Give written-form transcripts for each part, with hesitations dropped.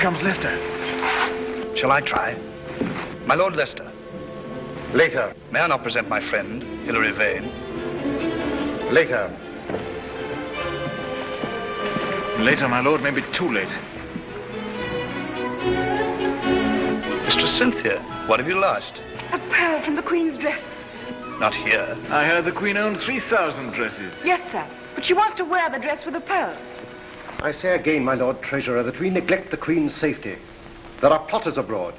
comes Leicester. Shall I try? My Lord Leicester. Later. May I not present my friend, Henry VIII? Later. Later, my lord, may be too late. Mistress Cynthia, what have you lost? A pearl from the Queen's dress. Not here. I heard the Queen owned 3,000 dresses. Yes, sir. But she wants to wear the dress with the pearls. I say again, my Lord Treasurer, that we neglect the Queen's safety. There are plotters abroad.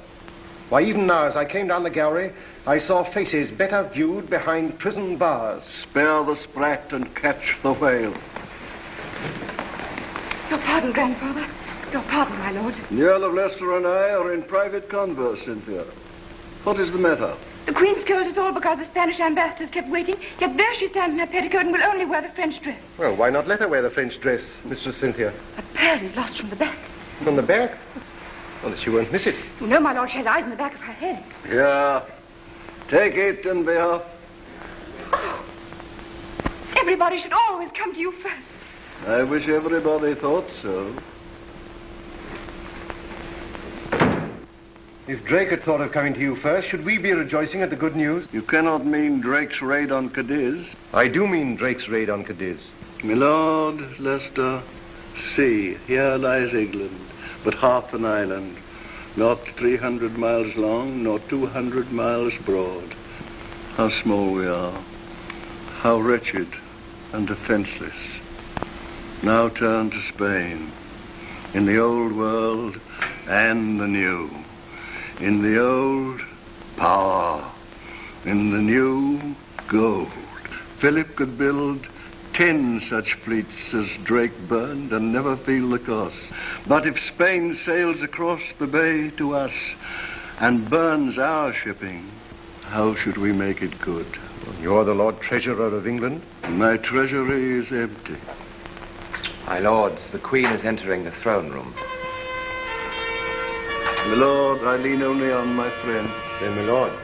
Why, even now, as I came down the gallery, I saw faces better viewed behind prison bars. Spare the sprat and catch the whale. Your pardon, grandfather. Your pardon, my lord. The Earl of Leicester and I are in private converse, Cynthia. What is the matter? The Queen scolded us all because the Spanish ambassadors kept waiting, yet there she stands in her petticoat and will only wear the French dress. Well, why not let her wear the French dress, Mistress Cynthia? A pearl is lost from the back. From the back? Well, she won't miss it. You know, my lord, she has eyes in the back of her head. Yeah. Take it and be off. Oh. Everybody should always come to you first. I wish everybody thought so. If Drake had thought of coming to you first, should we be rejoicing at the good news? You cannot mean Drake's raid on Cadiz. I do mean Drake's raid on Cadiz. My Lord Leicester, see, here lies England, but half an island, not 300 miles long, nor 200 miles broad. How small we are, how wretched and defenseless. Now turn to Spain, in the old world and the new. In the old, power. In the new, gold. Philip could build 10 such fleets as Drake burned and never feel the cost. But if Spain sails across the bay to us and burns our shipping, how should we make it good? You're the Lord Treasurer of England? My treasury is empty. My lords, the Queen is entering the throne room. My lord, I lean only on my friend. Then, my lord.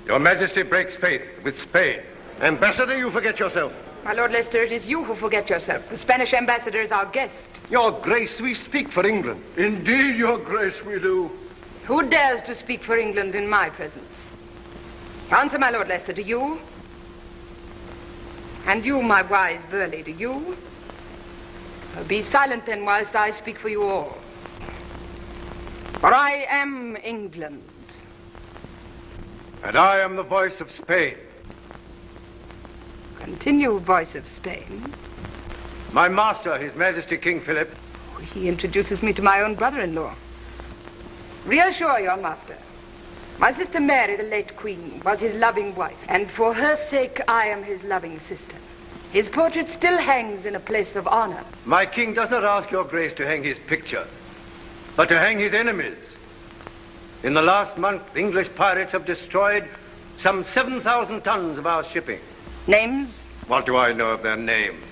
Your Majesty breaks faith with Spain. Ambassador, you forget yourself. My Lord Leicester, it is you who forget yourself. The Spanish ambassador is our guest. Your Grace, we speak for England. Indeed, Your Grace, we do. Who dares to speak for England in my presence? Answer, my Lord Leicester, do you? And you, my wise Burley, do you? Well, be silent then whilst I speak for you all. For I am England. And I am the voice of Spain. Continue, voice of Spain. My master, His Majesty King Philip. He introduces me to my own brother-in-law. Reassure your master. My sister Mary, the late Queen, was his loving wife, and for her sake I am his loving sister. His portrait still hangs in a place of honor. My king does not ask your grace to hang his picture, but to hang his enemies. In the last month, English pirates have destroyed some 7,000 tons of our shipping. Names? What do I know of their names?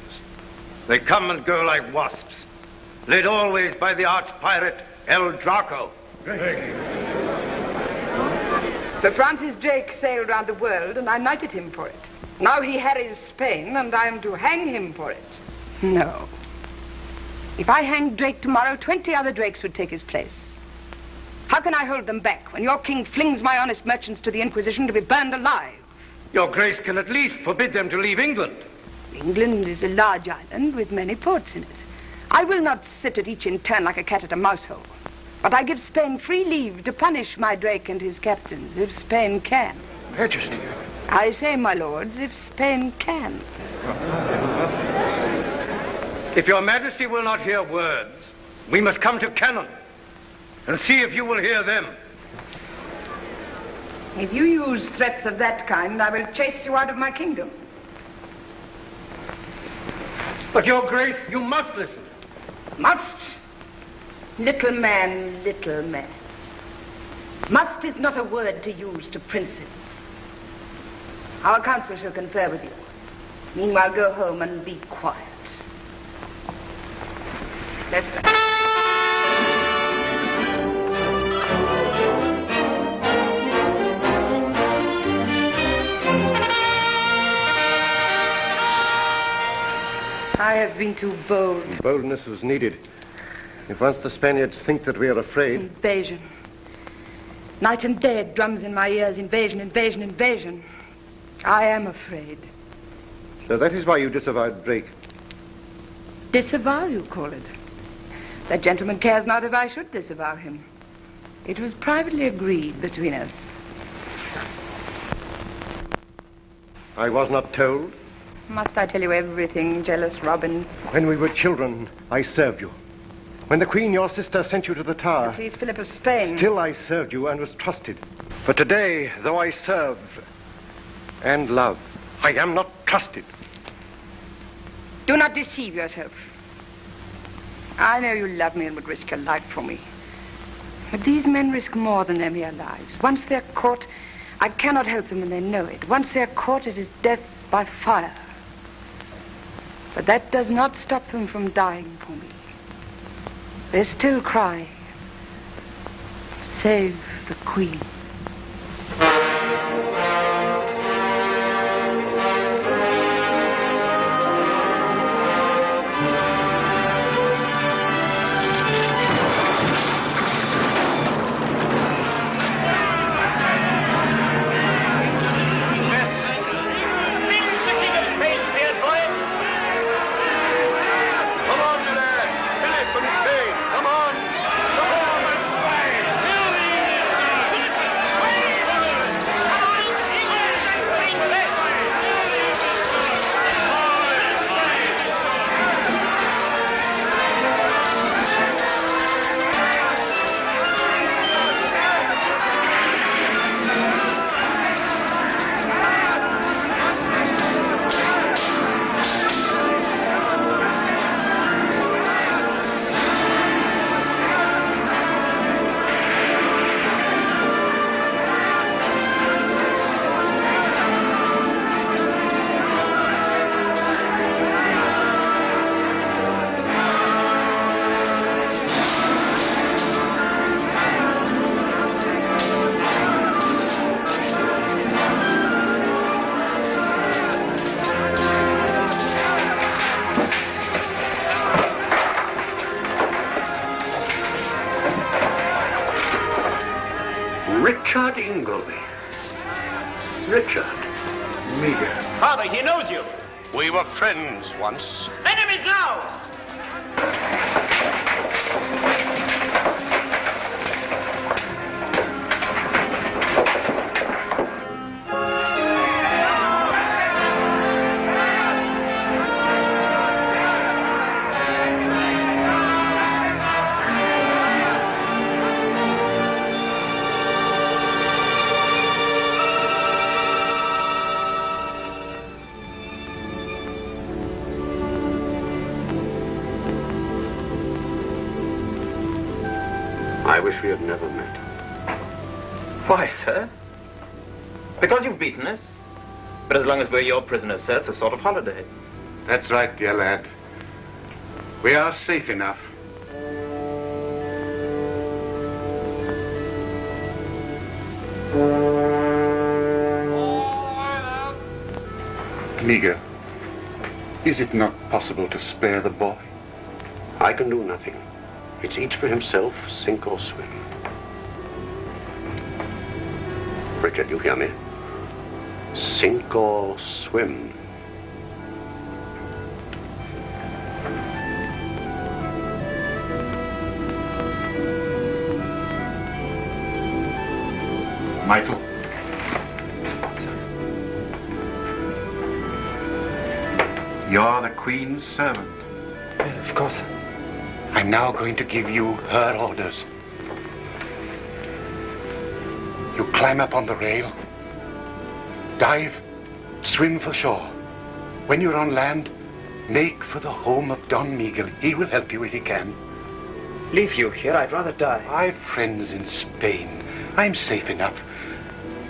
They come and go like wasps, led always by the arch-pirate El Draco. Sir Francis Drake sailed round the world, and I knighted him for it. Now he harries Spain, and I am to hang him for it. No. If I hanged Drake tomorrow, 20 other Drakes would take his place. How can I hold them back when your king flings my honest merchants to the Inquisition to be burned alive? Your grace can at least forbid them to leave England. England is a large island with many ports in it. I will not sit at each in turn like a cat at a mouse hole. But I give Spain free leave to punish my Drake and his captains, if Spain can. Majesty. I say, my lords, if Spain can. If your Majesty will not hear words, we must come to cannon and see if you will hear them. If you use threats of that kind, I will chase you out of my kingdom. But, Your Grace, you must listen. Must? Little man, little man. Must is not a word to use to princes. Our council shall confer with you. Meanwhile, go home and be quiet. Let's go. I have been too bold. Boldness was needed. If once the Spaniards think that we are afraid... Invasion. Night and day it drums in my ears. Invasion, invasion, invasion. I am afraid. So that is why you disavowed Drake. Disavow, you call it? That gentleman cares not if I should disavow him. It was privately agreed between us. I was not told. Must I tell you everything, jealous Robin? When we were children, I served you. When the Queen, your sister, sent you to the Tower... Please, Philip of Spain. Still I served you and was trusted. But today, though I serve and love, I am not trusted. Do not deceive yourself. I know you love me and would risk your life for me. But these men risk more than their mere lives. Once they're caught, I cannot help them and they know it. Once they're caught, it is death by fire. But that does not stop them from dying for me. They still cry, save the Queen. Richard Ingolby. Richard. Meager. Father, he knows you. We were friends once. Enemies now! I wish we had never met. Why, sir? Because you've beaten us. But as long as we're your prisoners, sir, it's a sort of holiday. That's right, dear lad. We are safe enough. Meager, is it not possible to spare the boy? I can do nothing. It's each for himself, sink or swim. Richard, you hear me? Sink or swim. Michael. You're the Queen's servant. Yeah, of course. I'm now going to give you her orders. You climb up on the rail, dive, swim for shore. When you're on land, make for the home of Don Miguel. He will help you if he can. Leave you here, I'd rather die. I've friends in Spain. I'm safe enough.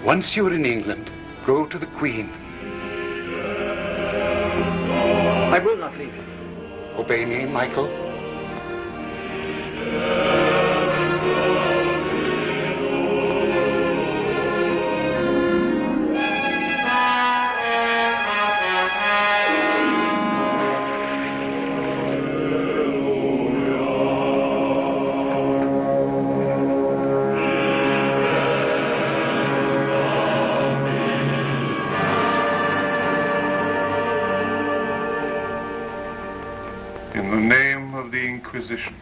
Once you're in England, go to the Queen. I will not leave you. Obey me, Michael. In the name of the Inquisition.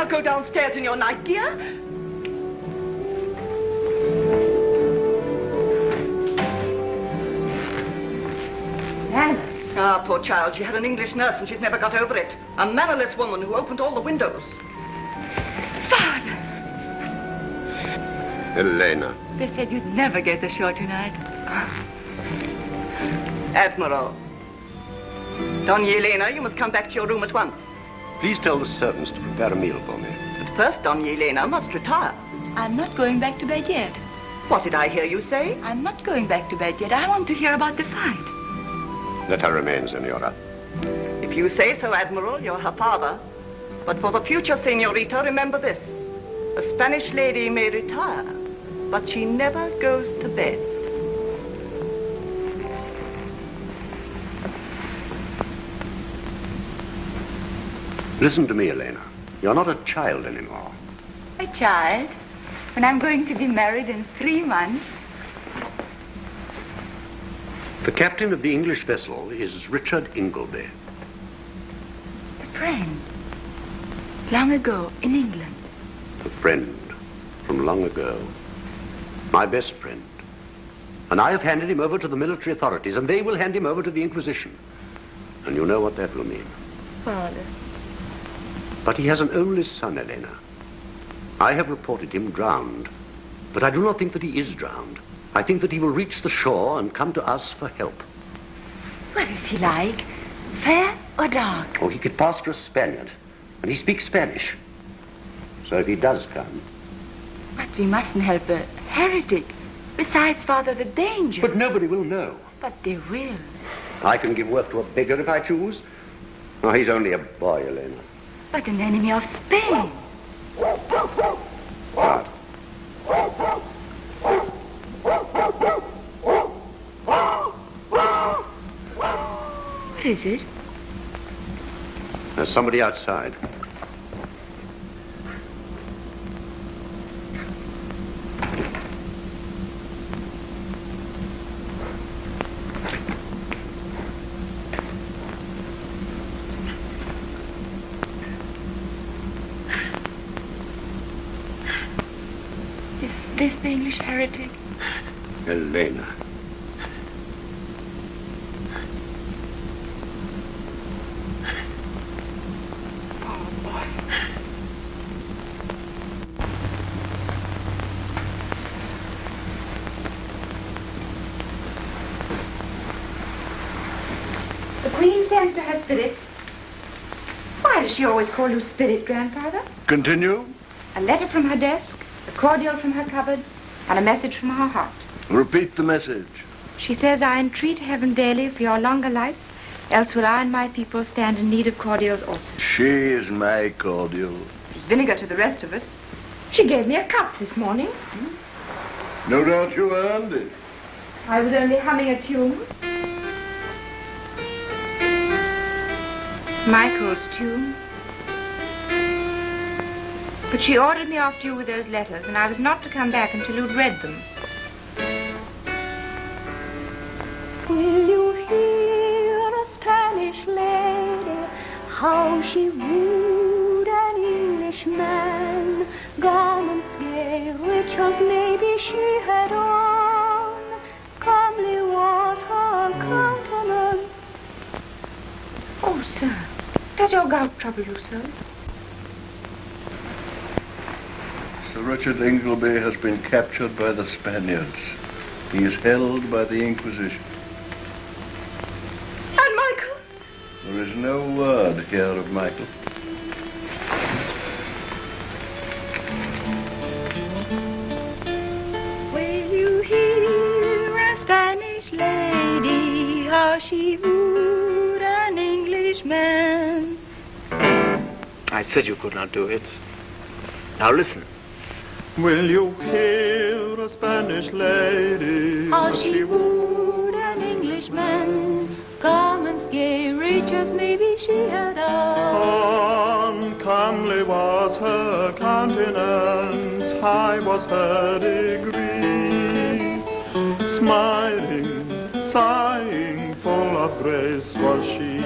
Go downstairs in your night gear. Alice. Ah, poor child. She had an English nurse and she's never got over it. A mannerless woman who opened all the windows. Father! Elena. They said you'd never get ashore tonight. Admiral. Doña Elena, you must come back to your room at once. Please tell the servants to prepare a meal for me. But first, Doña Elena must retire. I'm not going back to bed yet. What did I hear you say? I'm not going back to bed yet. I want to hear about the fight. Let her remain, Senora. If you say so, Admiral, you're her father. But for the future, Senorita, remember this. A Spanish lady may retire, but she never goes to bed. Listen to me, Elena. You're not a child anymore. A child? When I'm going to be married in 3 months? The captain of the English vessel is Richard Ingolby. A friend. Long ago, in England. A friend from long ago. My best friend. And I have handed him over to the military authorities, and they will hand him over to the Inquisition. And you know what that will mean. Father. But he has an only son, Elena. I have reported him drowned. But I do not think that he is drowned. I think that he will reach the shore and come to us for help. What is he like? Fair or dark? Oh, he could pass for a Spaniard. And he speaks Spanish. So if he does come... But we mustn't help a heretic. Besides, Father, the danger. But nobody will know. But they will. I can give work to a beggar if I choose. Oh, he's only a boy, Elena. But an enemy of Spain. What? What is it? There's somebody outside. Is this the English heretic? Elena. The Queen sends to her spirit. Why does she always call you spirit, Grandfather? Continue. A letter from her desk, a cordial from her cupboard, and a message from her heart. Repeat the message. She says, I entreat heaven daily for your longer life, else will I and my people stand in need of cordials also. She is my cordial. She's vinegar to the rest of us. She gave me a cup this morning. No doubt you earned it. I was only humming a tune. Michael's tune. But she ordered me off to you with those letters, and I was not to come back until you'd read them. Will you hear a Spanish lady, how she wooed an Englishman? Garments gay, rich as maybe she had on, comely was her countenance. Oh, sir, does your gout trouble you so? Sir Richard Ingolby has been captured by the Spaniards. He is held by the Inquisition. And Michael? There is no word here of Michael. Will you hear a Spanish lady, how she wooed an Englishman? I said you could not do it. Now listen. Will you hear a Spanish lady, how she wooed an Englishman? Garments gay, rich as maybe she had on. Comely was her countenance, high was her degree. Smiling, sighing, full of grace was she.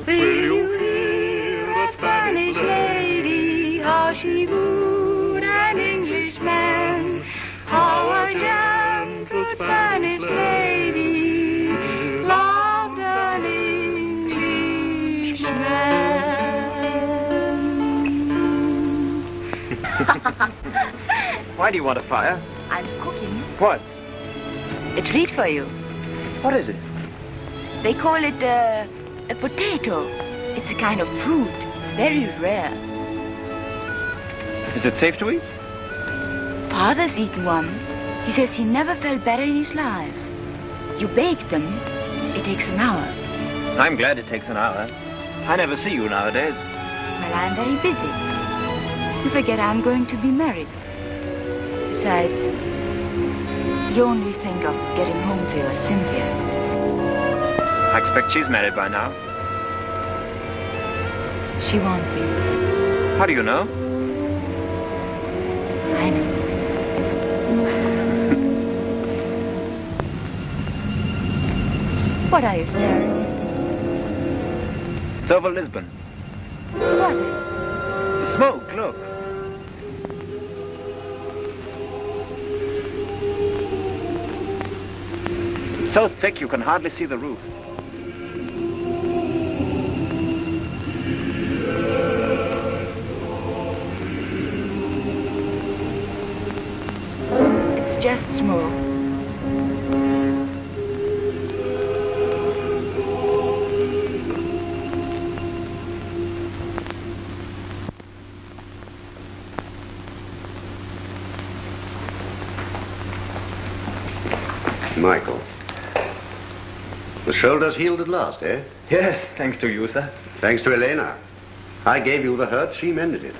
Will you hear a Spanish lady, how she wooed an Englishman? How a gentle Spanish lady loved an Why do you want a fire? I'm cooking. What? A treat for you. What is it? They call it a potato. It's a kind of fruit. It's very rare. Is it safe to eat? Father's eaten one. He says he never felt better in his life. You bake them. It takes an hour. I'm glad it takes an hour. I never see you nowadays. Well, I'm very busy. You forget I'm going to be married. Besides, you only think of getting home to your Cynthia. I expect she's married by now. She won't be. How do you know? I know. What are you staring at? It's over Lisbon. What is? The smoke, look. It's so thick you can hardly see the roof. It's just smoke. Michael. The shoulder's healed at last, eh? Yes, thanks to you, sir. Thanks to Elena. I gave you the hurt, she mended it.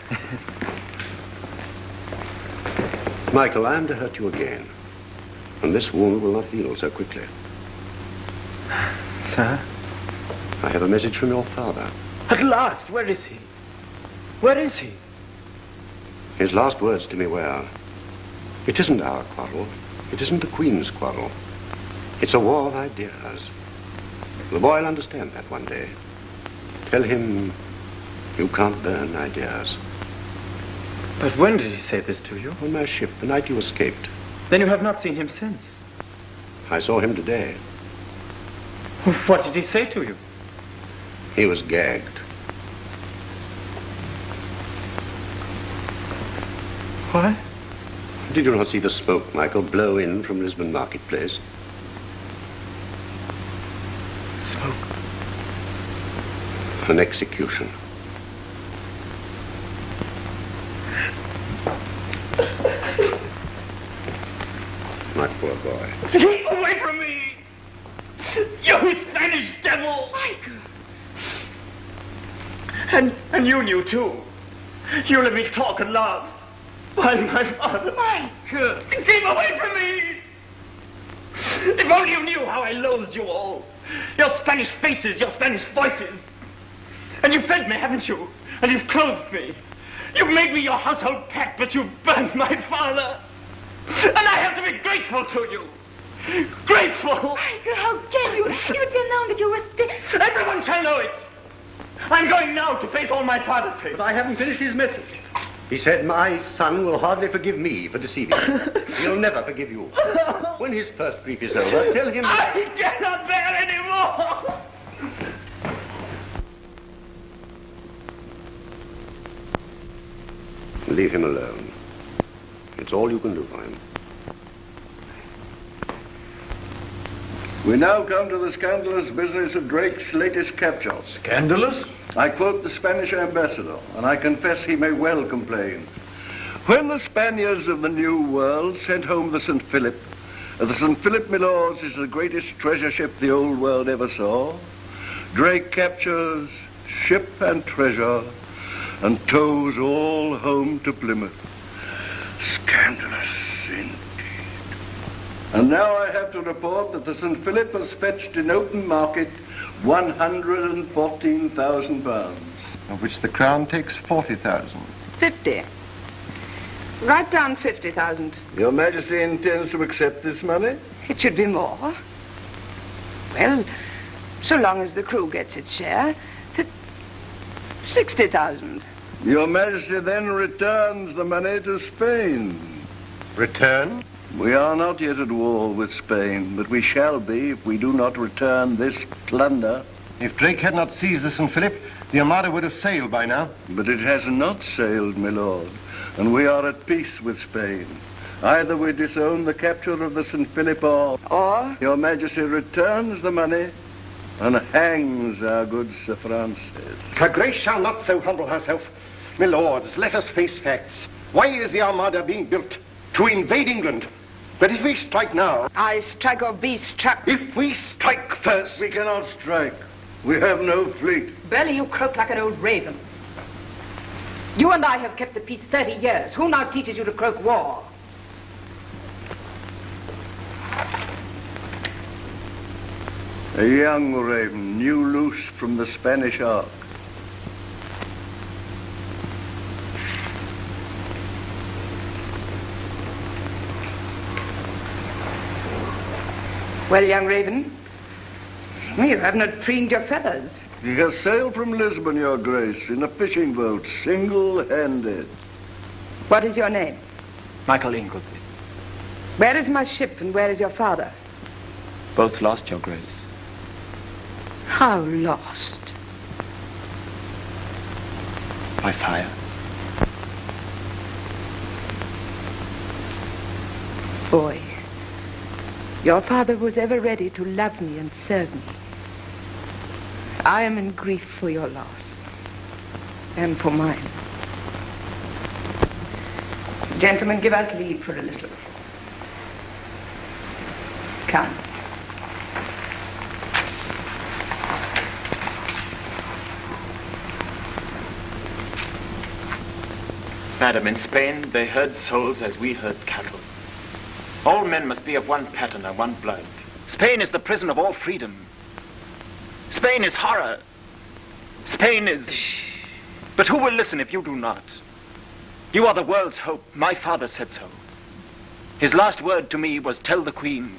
Michael, I am to hurt you again. And this wound will not heal so quickly. Sir? I have a message from your father. At last, where is he? Where is he? His last words to me were, it isn't our quarrel. It isn't the Queen's quarrel. It's a war of ideas. The boy will understand that one day. Tell him you can't burn ideas. But when did he say this to you? On my ship, the night you escaped. Then you have not seen him since? I saw him today. What did he say to you? He was gagged. What? Did you not see the smoke, Michael, blow in from Lisbon marketplace? Smoke? An execution. My poor boy. Keep away from me! You Spanish devil! Michael! And you knew too. You let me talk and laugh. Why, my father... Michael! Keep away from me! If only you knew how I loathed you all. Your Spanish faces, your Spanish voices. And you've fed me, haven't you? And you've clothed me. You've made me your household pet, but you've burnt my father. And I have to be grateful to you. Grateful! Michael, how can you? You didn't know that you were still... Everyone shall know it. I'm going now to face all my father faced. But I haven't finished his message. He said, my son will hardly forgive me for deceiving him. He'll never forgive you. When his first grief is over, tell him... I cannot bear any more! Leave him alone. It's all you can do for him. We now come to the scandalous business of Drake's latest capture. Scandalous? I quote the Spanish ambassador, and I confess he may well complain. When the Spaniards of the New World sent home the St. Philip, the St. Philip, my lords, is the greatest treasure ship the old world ever saw. Drake captures ship and treasure and tows all home to Plymouth. Scandalous indeed. And now I have to report that the St. Philip has fetched in open market £114,000. Of which the Crown takes 40,000. 50. Write down 50,000. Your Majesty intends to accept this money? It should be more. Well, so long as the crew gets its share, 60,000. Your Majesty then returns the money to Spain. Return? We are not yet at war with Spain, but we shall be if we do not return this plunder. If Drake had not seized the St. Philip, the Armada would have sailed by now. But it has not sailed, my lord, and we are at peace with Spain. Either we disown the capture of the St. Philip or Your Majesty returns the money and hangs our good Sir Francis. Her Grace shall not so humble herself. My lords, let us face facts. Why is the Armada being built? To invade England. But if we strike now... I strike or be struck. If we strike first... We cannot strike. We have no fleet. Belly, you croak like an old raven. You and I have kept the peace 30 years. Who now teaches you to croak war? A young raven, new loose from the Spanish ark. Well, young raven, you have not preened your feathers. He has sailed from Lisbon, Your Grace, in a fishing boat, single-handed. What is your name? Michael Ingolby. Where is my ship and where is your father? Both lost, Your Grace. How lost? By fire. Boy, your father was ever ready to love me and serve me. I am in grief for your loss and for mine. Gentlemen, give us leave for a little. Come. Madam, in Spain, they herd souls as we herd cattle. All men must be of one pattern and one blood. Spain is the prison of all freedom. Spain is horror. Spain is... But who will listen if you do not? You are the world's hope. My father said so. His last word to me was, tell the Queen.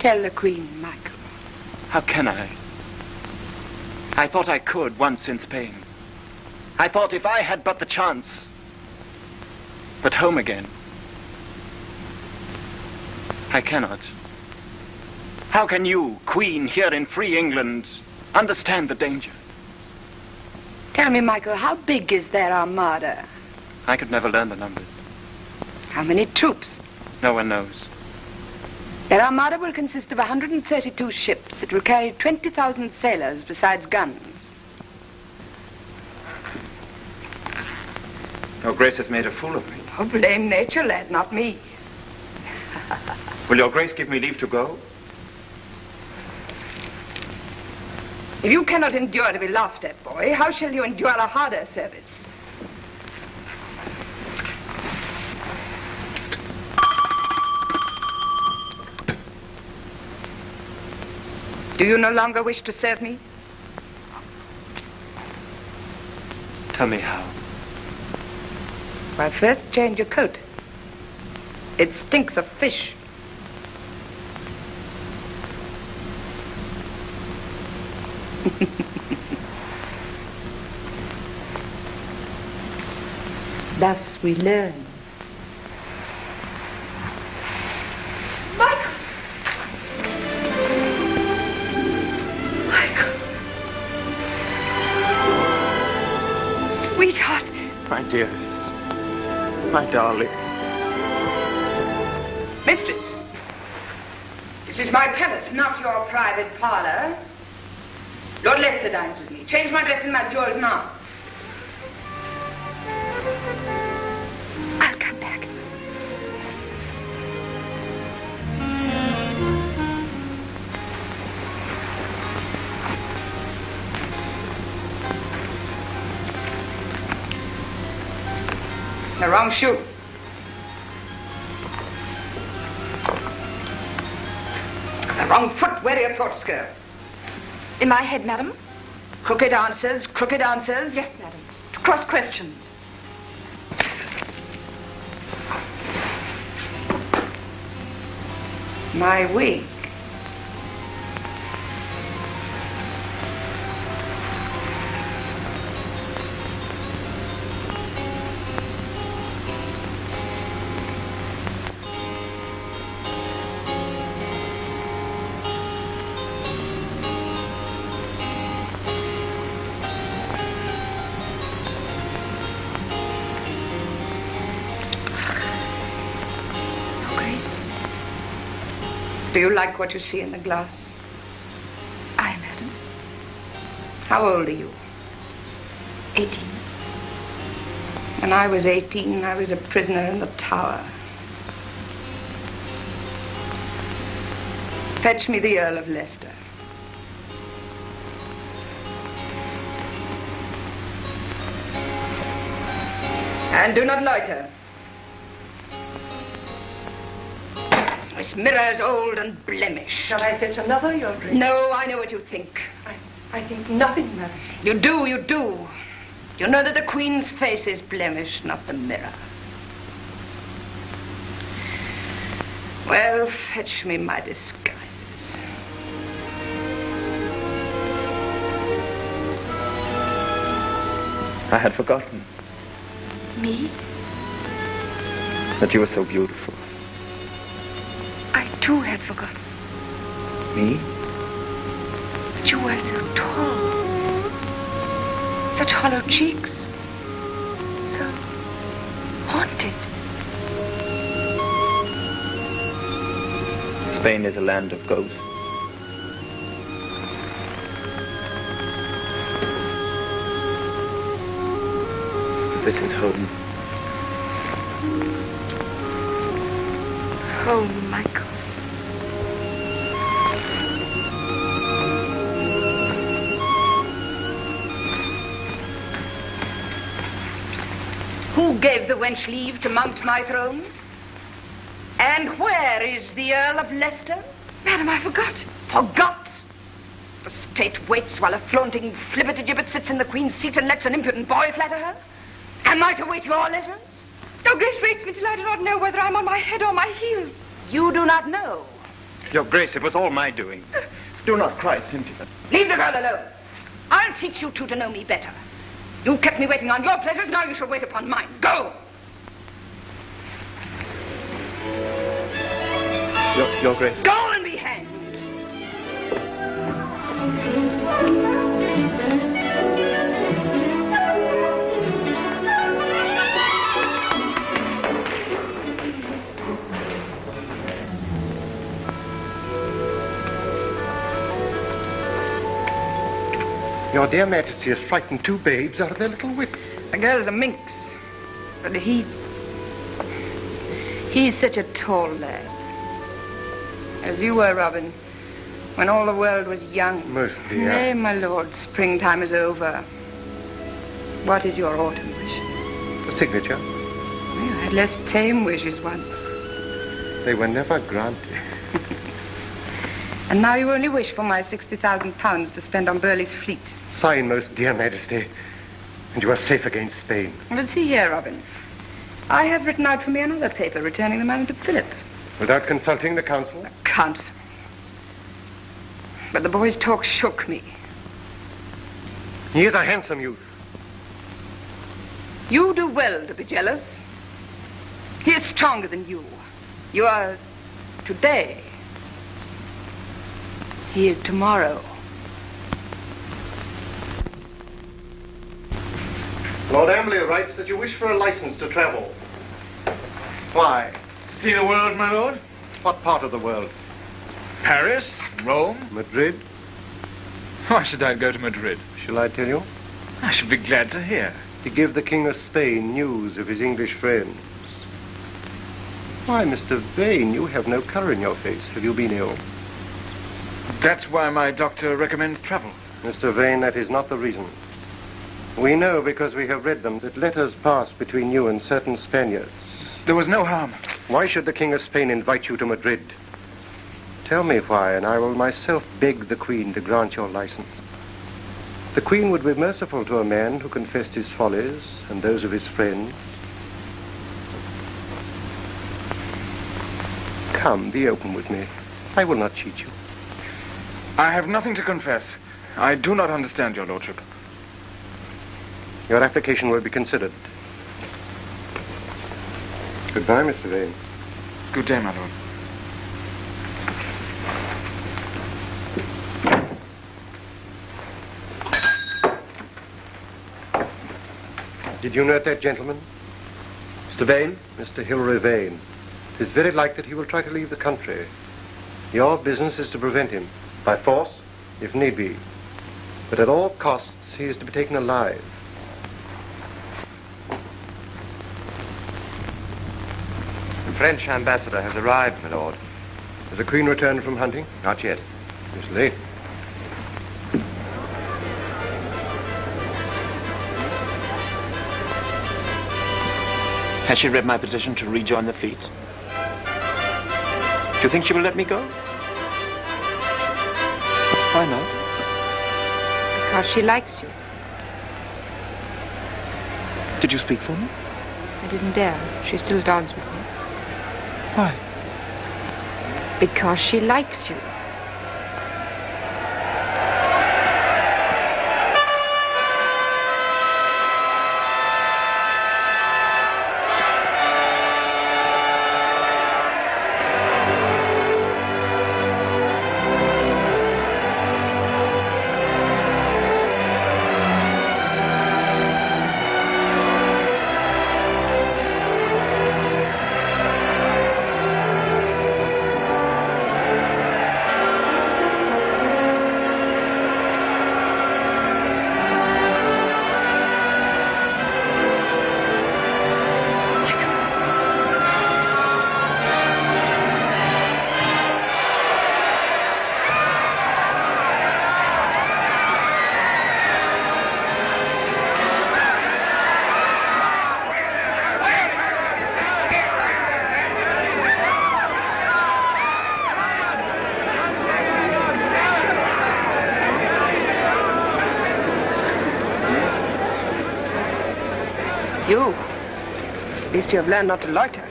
Tell the Queen, Michael. How can I? I thought I could once in Spain. I thought if I had but the chance. But home again. I cannot. How can you, Queen, here in free England, understand the danger? Tell me, Michael, how big is their armada? I could never learn the numbers. How many troops? No one knows. Their armada will consist of 132 ships. It will carry 20,000 sailors besides guns. Your Grace has made a fool of me. Oh, blame nature, lad, not me. Will your Grace give me leave to go? If you cannot endure to be laughed at, boy, how shall you endure a harder service? Do you no longer wish to serve me? Tell me how. Well, first change your coat. It stinks of fish. Thus we learn. Michael! Michael! Sweetheart! My dearest. My darling. Mistress, this is my palace, not your private parlor. Lord Leicester dines with me. Change my dress and my jewels now. I'll come back. The wrong shoe. The wrong foot. Where are your thoughts go? In my head, madam? Crooked answers, crooked answers. Yes, madam. To cross questions. My wig. Do you like what you see in the glass? Aye, madam. How old are you? 18. When I was 18, I was a prisoner in the tower. Fetch me the Earl of Leicester. And do not loiter. This mirror is old and blemished. Shall I fetch another, Your Grace? No, I know what you think. I think nothing, madam. You do, you do. You know that the Queen's face is blemished, not the mirror. Well, fetch me my disguises. I had forgotten Me? that you were so beautiful. I too had forgotten Me? that you were so tall. Such hollow cheeks. So haunted. Spain is a land of ghosts. This is home. Home, Michael. Who gave the wench leave to mount my throne? And where is the Earl of Leicester? Madam, I forgot. Forgot? The state waits while a flaunting flibbertigibbet sits in the Queen's seat and lets an impudent boy flatter her? Am I to wait your letters? Your Grace waits me till I do not know whether I'm on my head or my heels. You do not know. Your Grace, it was all my doing. Do not cry, Cynthia. Leave the girl alone. I'll teach you two to know me better. You kept me waiting on your pleasures, now you shall wait upon mine. Go! Your Grace. Go and be hanged! Your dear Majesty has frightened two babes out of their little wits. The girl's a minx. But he's such a tall lad. As you were, Robin, when all the world was young. Most dear. Nay, my lord, springtime is over. What is your autumn wish? The signature. You had less tame wishes once. They were never granted. And now you only wish for my £60,000 to spend on Burleigh's fleet. Sign, most dear Majesty, and you are safe against Spain. Well, see here, Robin. I have written out for me another paper returning the money to Philip. Without consulting the council? Council. But the boy's talk shook me. He is a handsome youth. You do well to be jealous. He is stronger than you. You are today. He is tomorrow. Lord Amberley writes that you wish for a license to travel. Why? To see the world, my lord? What part of the world? Paris, Rome. Madrid? Why should I go to Madrid? Shall I tell you? I should be glad to hear. To give the King of Spain news of his English friends. Why, Mr. Vane, you have no colour in your face. Have you been ill? That's why my doctor recommends travel. Mr. Vane, that is not the reason. We know, because we have read them, that letters passed between you and certain Spaniards. There was no harm. Why should the King of Spain invite you to Madrid? Tell me why, and I will myself beg the Queen to grant your license. The Queen would be merciful to a man who confessed his follies and those of his friends. Come, be open with me. I will not cheat you. I have nothing to confess. I do not understand your lordship. Your application will be considered. Goodbye, Mr. Vane. Good day, my lord. Did you note that gentleman? Mr. Vane? Mr. Hilary Vane. It is very likely that he will try to leave the country. Your business is to prevent him. By force? If need be. But at all costs, he is to be taken alive. The French ambassador has arrived, my lord. Has the Queen returned from hunting? Not yet. It's late. Has she read my petition to rejoin the fleet? Do you think she will let me go? Why not? Because she likes you. Did you speak for me? I didn't dare. She still dawns with me. Why? Because she likes you. At least you have learned not to loiter.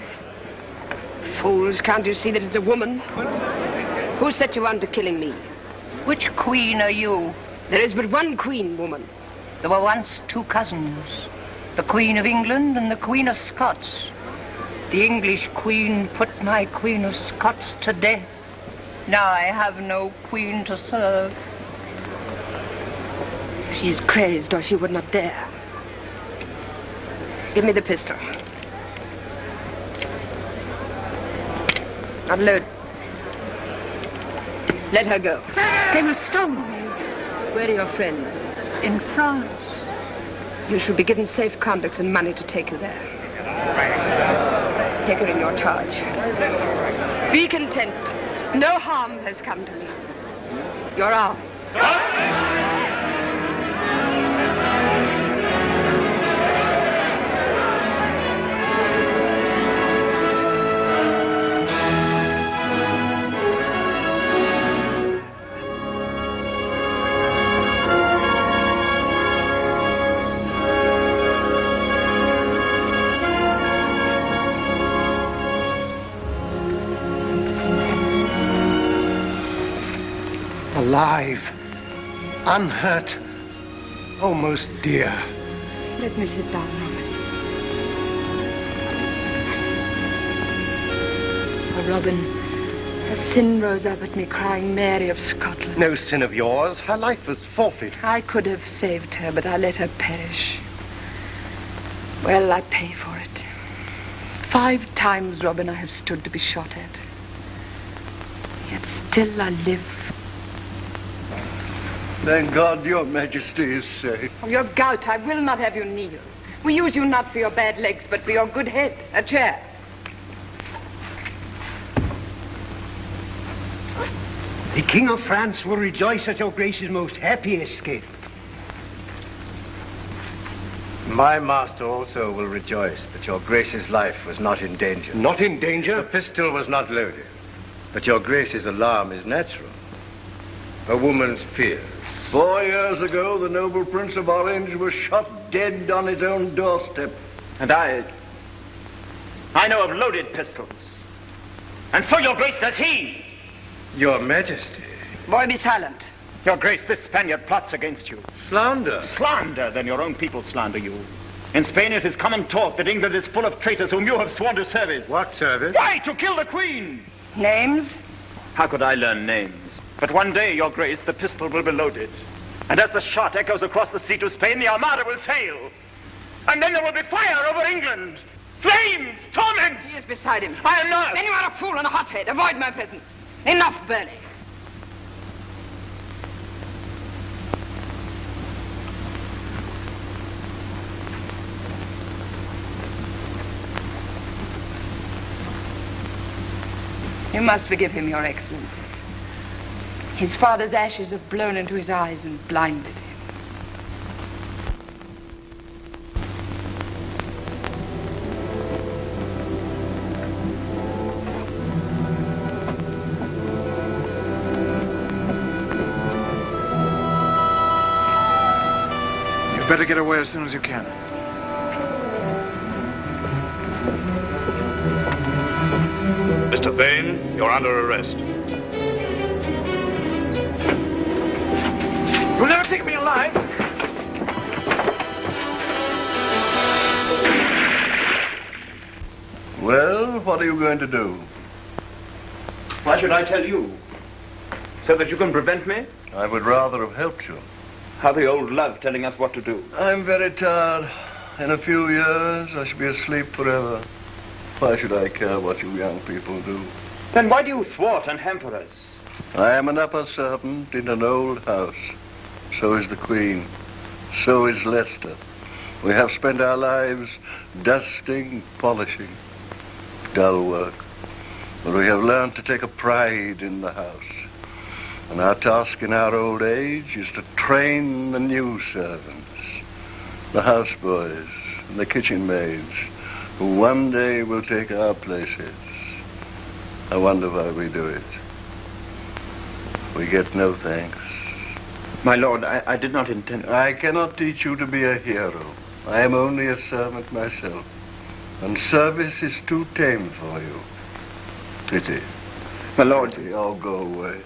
Fools, can't you see that it's a woman? Who set you on to killing me? Which queen are you? There is but one queen, woman. There were once two cousins. The Queen of England and the Queen of Scots. The English queen put my Queen of Scots to death. Now I have no queen to serve. She is crazed, or she would not dare. Give me the pistol. Unload. Let her go. They will stone me. Where are your friends? In France. You shall be given safe conducts and money to take you there. Take her in your charge. Be content. No harm has come to me. Your arm. unhurt, almost dear. Let me sit down, Robin. Oh, Robin, her sin rose up at me crying Mary of Scotland. No sin of yours. Her life was forfeit. I could have saved her, but I let her perish. Well, I pay for it. 5 times, Robin, I have stood to be shot at. Yet still I live. Thank God your Majesty is safe. Of your gout, I will not have you kneel. We use you not for your bad legs, but for your good head. A chair. The King of France will rejoice at your Grace's most happy escape. My master also will rejoice that your Grace's life was not in danger. Not in danger? The pistol was not loaded. But your Grace's alarm is natural. A woman's fears. 4 years ago, the noble Prince of Orange was shot dead on his own doorstep. And I know of loaded pistols. And so your Grace does he. Your Majesty. Boy, be silent. Your Grace, this Spaniard plots against you. Slander. Slander, then your own people slander you. In Spain it is common talk that England is full of traitors whom you have sworn to service. What service? Why, to kill the Queen. Names? How could I learn names? But one day, your Grace, the pistol will be loaded. And as the shot echoes across the sea to Spain, the Armada will sail. And then there will be fire over England. Flames, torments. He is beside him. I am not. Then you are a fool and a hothead. Avoid my presence. Enough, Burley. You must forgive him, Your Excellency. His father's ashes have blown into his eyes and blinded him. You'd better get away as soon as you can. Mr. Vane, you're under arrest. You'll never take me alive. Well, what are you going to do? Why should I tell you? So that you can prevent me? I would rather have helped you. How the old love telling us what to do. I'm very tired. In a few years, I shall be asleep forever. Why should I care what you young people do? Then why do you thwart and hamper us? I am an upper servant in an old house. So is the Queen. So is Leicester. We have spent our lives dusting, polishing. Dull work. But we have learned to take a pride in the house. And our task in our old age is to train the new servants, the houseboys and the kitchen maids, who one day will take our places. I wonder why we do it. We get no thanks. My lord, I did not intend... I cannot teach you to be a hero. I am only a servant myself. And service is too tame for you. Pity. My lord... Pity. Oh, go away.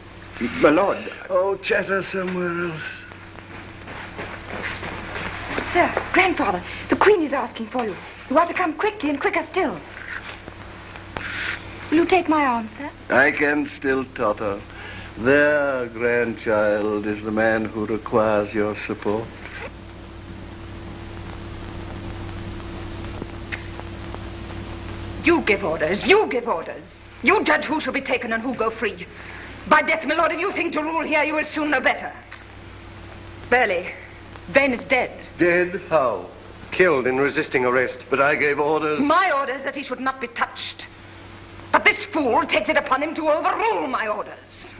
My lord... Oh, chatter somewhere else. Sir, grandfather, the Queen is asking for you. You are to come quickly and quicker still. Will you take my arm, sir? I can still totter. There, grandchild, is the man who requires your support. You give orders. You give orders. You judge who shall be taken and who go free. By death, my lord, if you think to rule here, you will soon know better. Burley, Vane is dead. Dead? How? Killed in resisting arrest. But I gave orders. My orders that he should not be touched. But this fool takes it upon him to overrule my orders.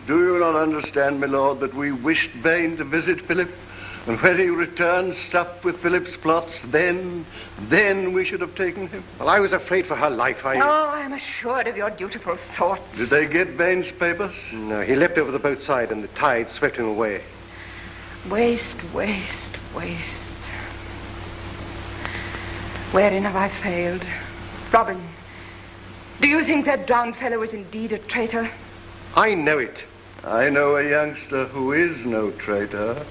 Do you not understand, my lord, that we wished Vane to visit Philip? And when he returned, stopped with Philip's plots, then we should have taken him. Well, I was afraid for her life. Oh, I am assured of your dutiful thoughts. Did they get Vane's papers? No, he leapt over the boat side and the tide swept him away. Waste, waste, waste. Wherein have I failed? Robin, do you think that drowned fellow is indeed a traitor? I know it. I know a youngster who is no traitor.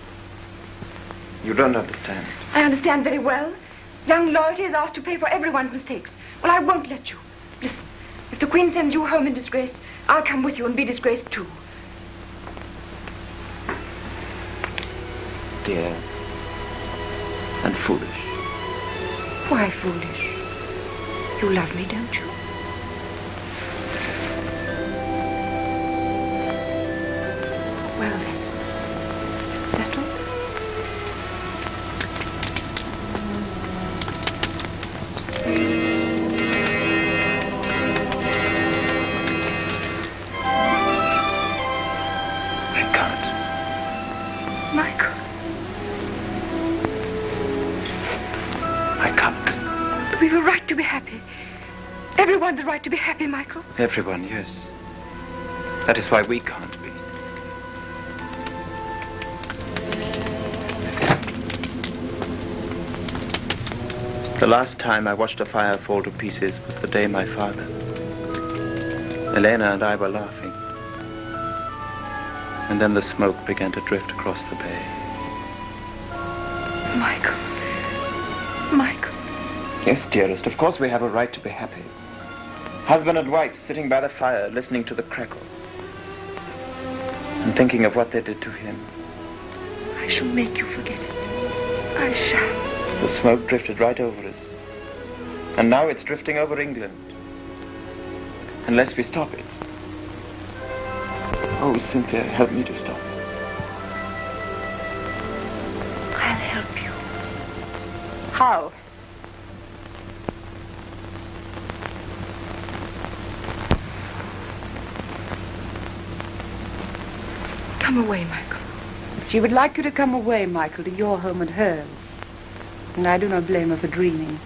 You don't understand. I understand very well. Young loyalty is asked to pay for everyone's mistakes. Well, I won't let you. Listen, if the Queen sends you home in disgrace, I'll come with you and be disgraced too. Dear. And foolish. Why foolish? You love me, don't you? Well then, it's settled. I can't. Michael. I can't. We've a right to be happy. Everyone's a right to be happy, Michael. Everyone, yes. That is why we can't be. The last time I watched a fire fall to pieces was the day my father, Elena and I were laughing. And then the smoke began to drift across the bay. Michael. Michael. Yes, dearest, of course we have a right to be happy. Husband and wife sitting by the fire, listening to the crackle. And thinking of what they did to him. I shall make you forget it. I shall. The smoke drifted right over us. And now it's drifting over England. Unless we stop it. Oh, Cynthia, help me to stop it. I'll help you. How? Come away, Michael. She would like you to come away, Michael, to your home and hers. And I do not blame her for dreaming.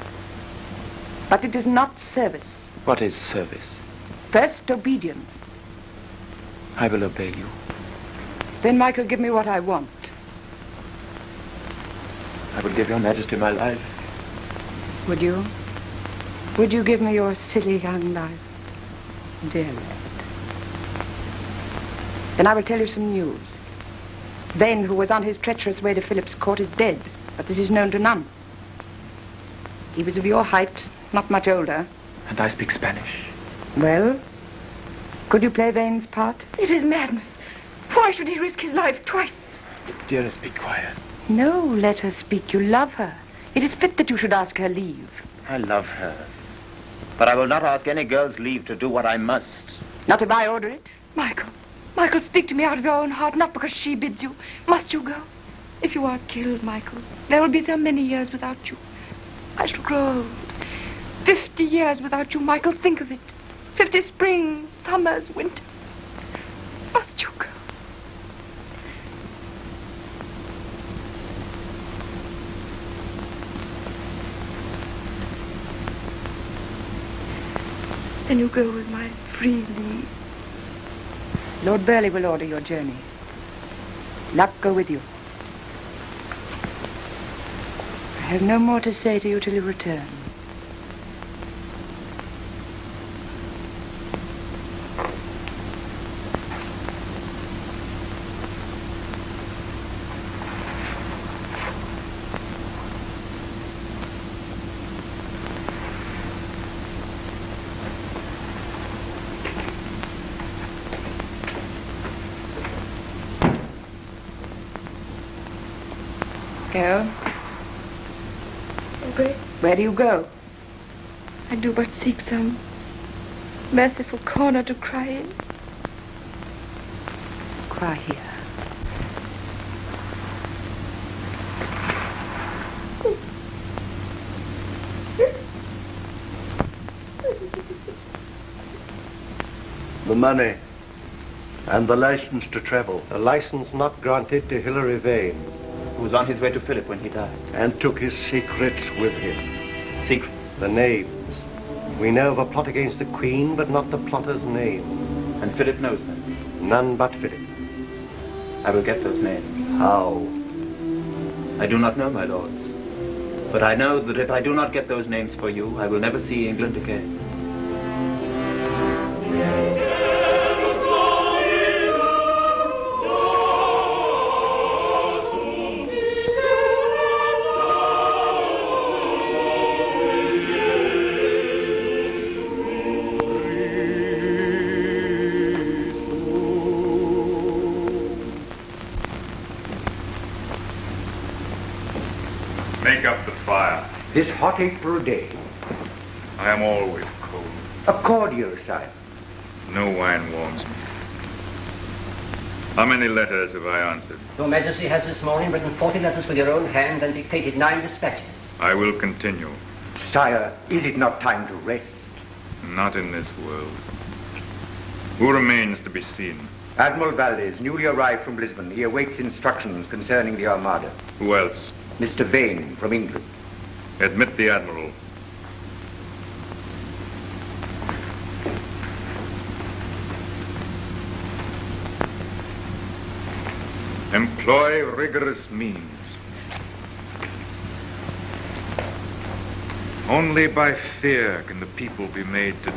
But it is not service. What is service? First, obedience. I will obey you. Then, Michael, give me what I want. I will give your Majesty my life. Would you? Would you give me your silly young life? Dear lad. Then I will tell you some news. Vane, who was on his treacherous way to Philip's court, is dead. But this is known to none. He was of your height, not much older. And I speak Spanish. Well, could you play Vane's part? It is madness. Why should he risk his life twice? Dearest, be quiet. No, let her speak. You love her. It is fit that you should ask her leave. I love her. But I will not ask any girl's leave to do what I must. Not if I order it. Michael. Michael, speak to me out of your own heart, not because she bids you. Must you go? If you are killed, Michael, there will be so many years without you. I shall grow old. 50 years without you, Michael. Think of it. 50 springs, summers, winters. Must you go? Then you go with my free leave. Lord Burleigh will order your journey. Luck go with you. I have no more to say to you till you return. Go. Okay. Where do you go? I do but seek some merciful corner to cry in. Cry here. The money and the license to travel. A license not granted to Hilary Vane. Who was on his way to Philip when he died. And took his secrets with him. Secrets? The names. We know of a plot against the Queen, but not the plotter's name. And Philip knows them? None but Philip. I will get those names. How? I do not know, my lords. But I know that if I do not get those names for you, I will never see England again. Make up the fire. This hot April day. I am always cold. A cordial, sire. No wine warms me. How many letters have I answered? Your Majesty has this morning written 40 letters with your own hand and dictated 9 dispatches. I will continue. Sire, is it not time to rest? Not in this world. Who remains to be seen? Admiral Valdez, newly arrived from Lisbon. He awaits instructions concerning the Armada. Who else? Mr. Vane, from England. Admit the Admiral. Employ rigorous means. Only by fear can the people be made to...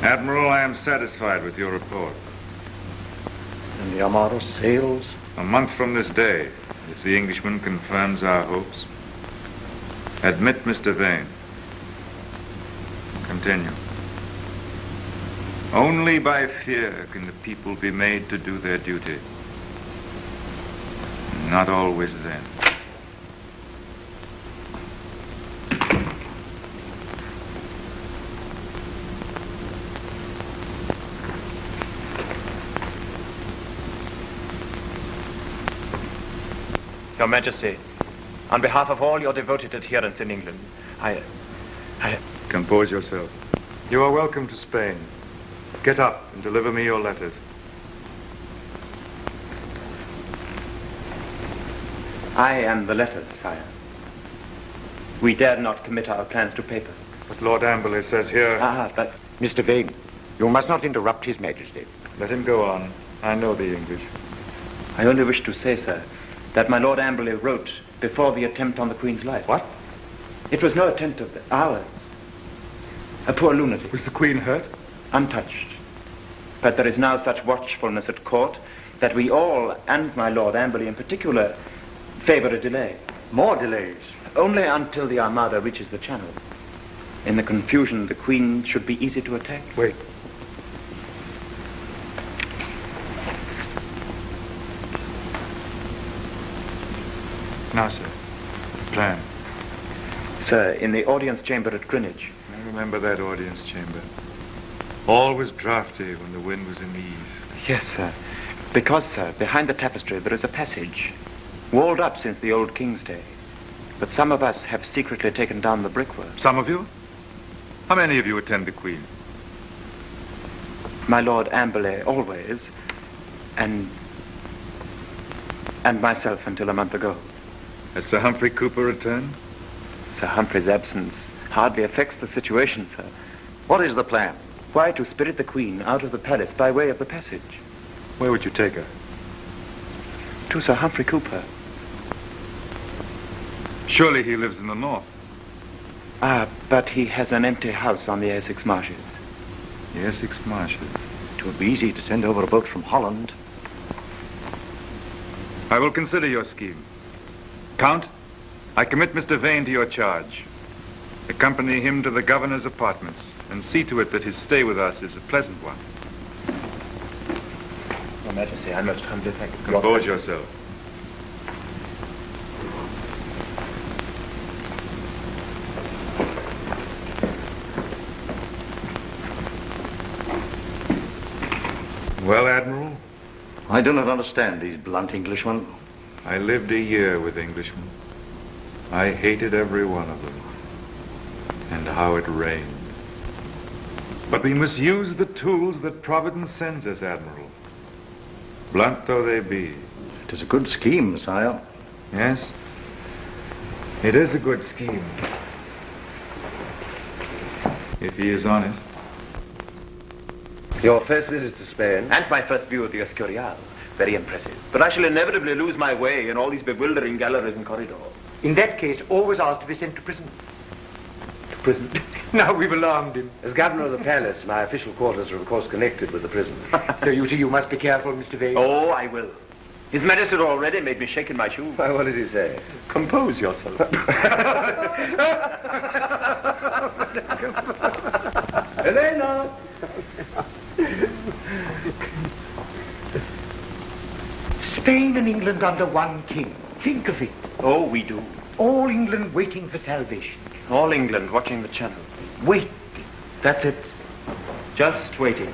Admiral, I am satisfied with your report. And the Armada sails? A month from this day, if the Englishman confirms our hopes. Admit Mr. Vane. Continue. Only by fear can the people be made to do their duty. Not always then. Your Majesty, on behalf of all your devoted adherents in England, I... Compose yourself. You are welcome to Spain. Get up and deliver me your letters. I am the letters, sire. We dare not commit our plans to paper. But Lord Amberley says here... but... Mr. Vane, you must not interrupt His Majesty. Let him go on. I know the English. I only wish to say, sir, that my Lord Amberley wrote before the attempt on the Queen's life. What? It was no attempt of ours. A poor lunatic. Was the Queen hurt? Untouched. But there is now such watchfulness at court that we all, and my Lord Amberley in particular, favor a delay. More delays? Only until the Armada reaches the Channel. In the confusion, the Queen should be easy to attack. Wait. Now, sir, the plan. Sir, in the audience chamber at Greenwich. I remember that audience chamber. All was draughty when the wind was in the east. Yes, sir. Because, sir, behind the tapestry there is a passage, walled up since the old king's day. But some of us have secretly taken down the brickwork. Some of you? How many of you attend the Queen? My Lord Amberley, always. And myself until a month ago. Has Sir Humphrey Cooper returned? Sir Humphrey's absence hardly affects the situation, sir. What is the plan? Why, to spirit the Queen out of the palace by way of the passage. Where would you take her? To Sir Humphrey Cooper. Surely he lives in the north. But he has an empty house on the Essex marshes. The Essex marshes? It would be easy to send over a boat from Holland. I will consider your scheme. Count, I commit Mr. Vane to your charge. Accompany him to the governor's apartments and see to it that his stay with us is a pleasant one. Your Majesty, I most humbly thank you. Compose yourself. Well, Admiral? I do not understand these blunt Englishmen. I lived a year with Englishmen. I hated every one of them. And how it rained. But we must use the tools that Providence sends us, Admiral. Blunt though they be. It is a good scheme, sire. Yes, it is a good scheme. If he is honest. Your first visit to Spain? And my first view of the Escurial. Very impressive. But I shall inevitably lose my way in all these bewildering galleries and corridors. In that case, always ask to be sent to prison. To prison? Now we've alarmed him. As governor of the palace, my official quarters are of course connected with the prison. So you see, you must be careful, Mr. Vane. Oh, I will. His Majesty already made me shake in my shoes. Why, what did he say? Compose yourself. Elena! Spain and England under one king. think of it. Oh, we do. All England waiting for salvation. All England watching the channel. Wait. That's it. Just waiting.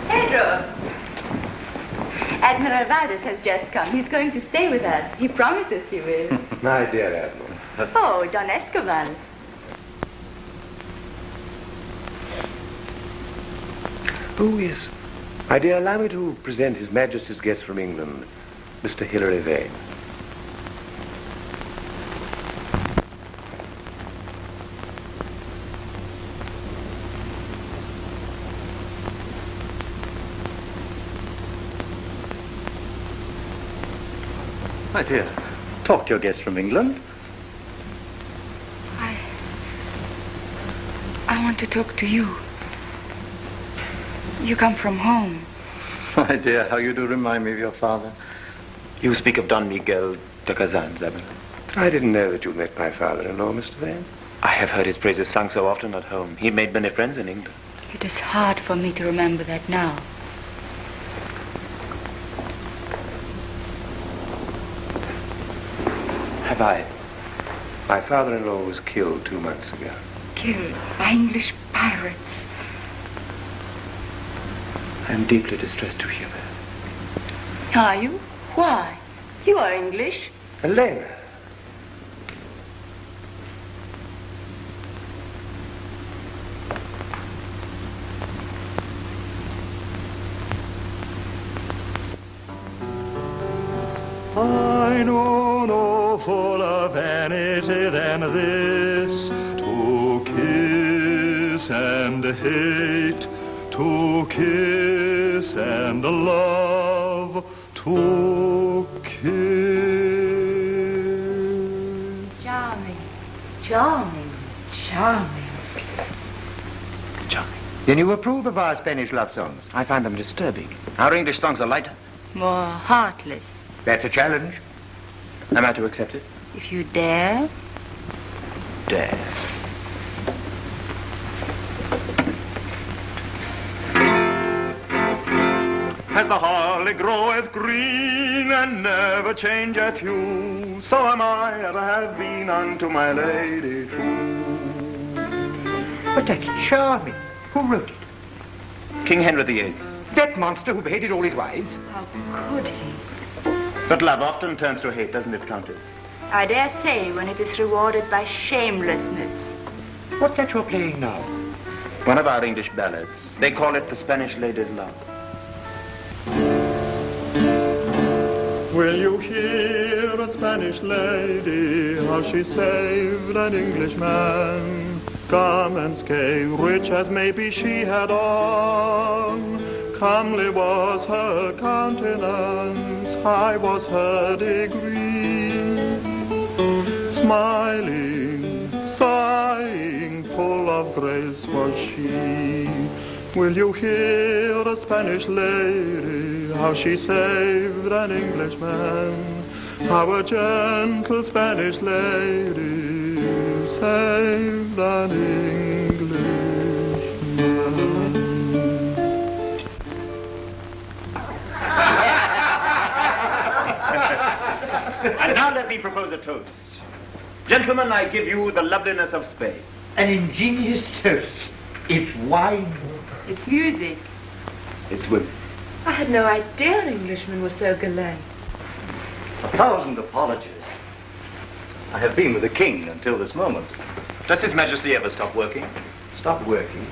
Pedro! Admiral Valdez has just come. He's going to stay with us. He promises he will. My dear Admiral. Oh, Don Escobar. Oh, yes. My dear, allow me to present His Majesty's guest from England, Mr. Hilary Vane. My dear, talk to your guest from England. I want to talk to you. You come from home. My dear, how you do remind me of your father. You speak of Don Miguel de Cazans, Admiral. I didn't know that you met my father-in-law, Mr. Vane. I have heard his praises sung so often at home. He made many friends in England. It is hard for me to remember that now. Have I? My father-in-law was killed 2 months ago. Killed by English pirates. I am deeply distressed to hear that. Are you? Why? You are English. Elena. I know no fuller vanity than this, to kiss and hate, to kiss and love, to kiss. Charming, charming, charming. Charming. Then you approve of our Spanish love songs? I find them disturbing. Our English songs are lighter. More heartless. That's a challenge. Am I to accept it? If you dare. Dare. As the holly groweth green and never changeth hue, so am I ever have been unto my lady true. But that's charming. Who wrote it? King Henry VIII. That monster who beheaded all his wives? How could he? But love often turns to hate, doesn't it, Countess? I dare say when it is rewarded by shamelessness. What's that you're playing now? One of our English ballads. They call it The Spanish Lady's Love. Will you hear a Spanish lady, how she saved an Englishman? Garments gay, rich as maybe she had on. Comely was her countenance, high was her degree. Smiling, sighing, full of grace was she. Will you hear a Spanish lady, how she saved an Englishman? How a gentle Spanish lady saved an Englishman. And now let me propose a toast. Gentlemen, I give you the loveliness of Spain. An ingenious toast. It's wine. It's music. It's women. I had no idea Englishmen were so gallant. 1,000 apologies. I have been with the king until this moment. Does His Majesty ever stop working? Stop working?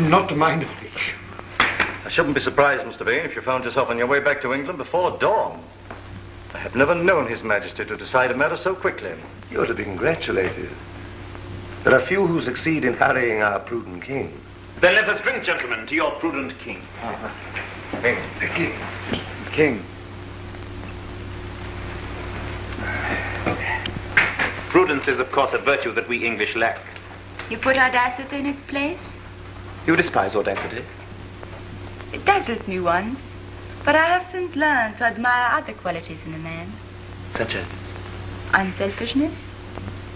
Not to my knowledge. I shouldn't be surprised, Mr. Vane, if you found yourself on your way back to England before dawn. I have never known His Majesty to decide a matter so quickly. You're to be congratulated. There are few who succeed in hurrying our prudent king. Then let us drink, gentlemen, to your prudent king. The king. King. Prudence is, of course, a virtue that we English lack. You put audacity in its place? You despise audacity. It dazzled me once, but I have since learned to admire other qualities in a man. Such as? Unselfishness,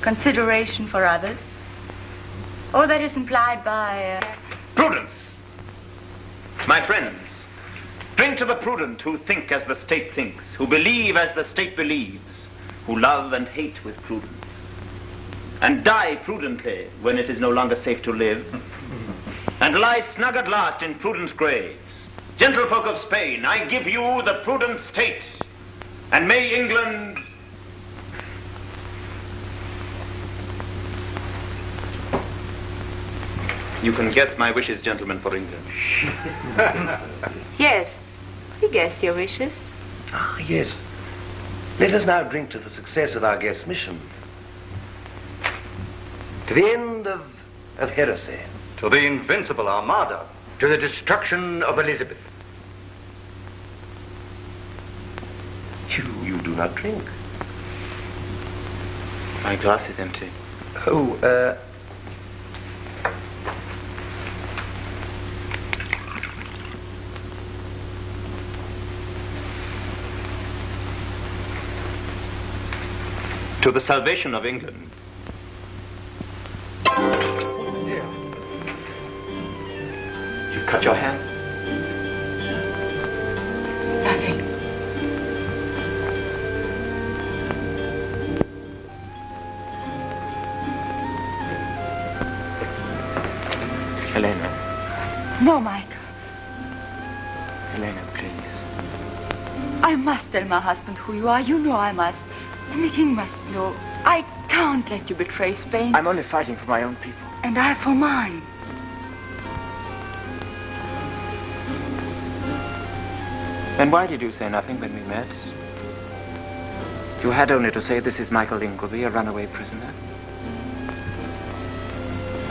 consideration for others, all that is implied by... Prudence! My friends, Drink to the prudent who think as the state thinks, who believe as the state believes, who love and hate with prudence, and die prudently when it is no longer safe to live, and lie snug at last in prudent graves. Gentlefolk of Spain, I give you the prudent state, and may England... You can guess my wishes, gentlemen, for England. Yes, we guess your wishes. Ah, yes. Let us now drink to the success of our guest's mission. To the end of heresy. To the invincible Armada. To the destruction of Elizabeth. You do not drink. My glass is empty. Oh, To the salvation of England. You cut your hand? It's nothing. Helena. No, Michael. Helena, please. I must tell my husband who you are. You know I must. And the king must know. I can't let you betray Spain. I'm only fighting for my own people. And I for mine. Then why did you say nothing when we met? You had only to say, this is Michael Ingolby, a runaway prisoner.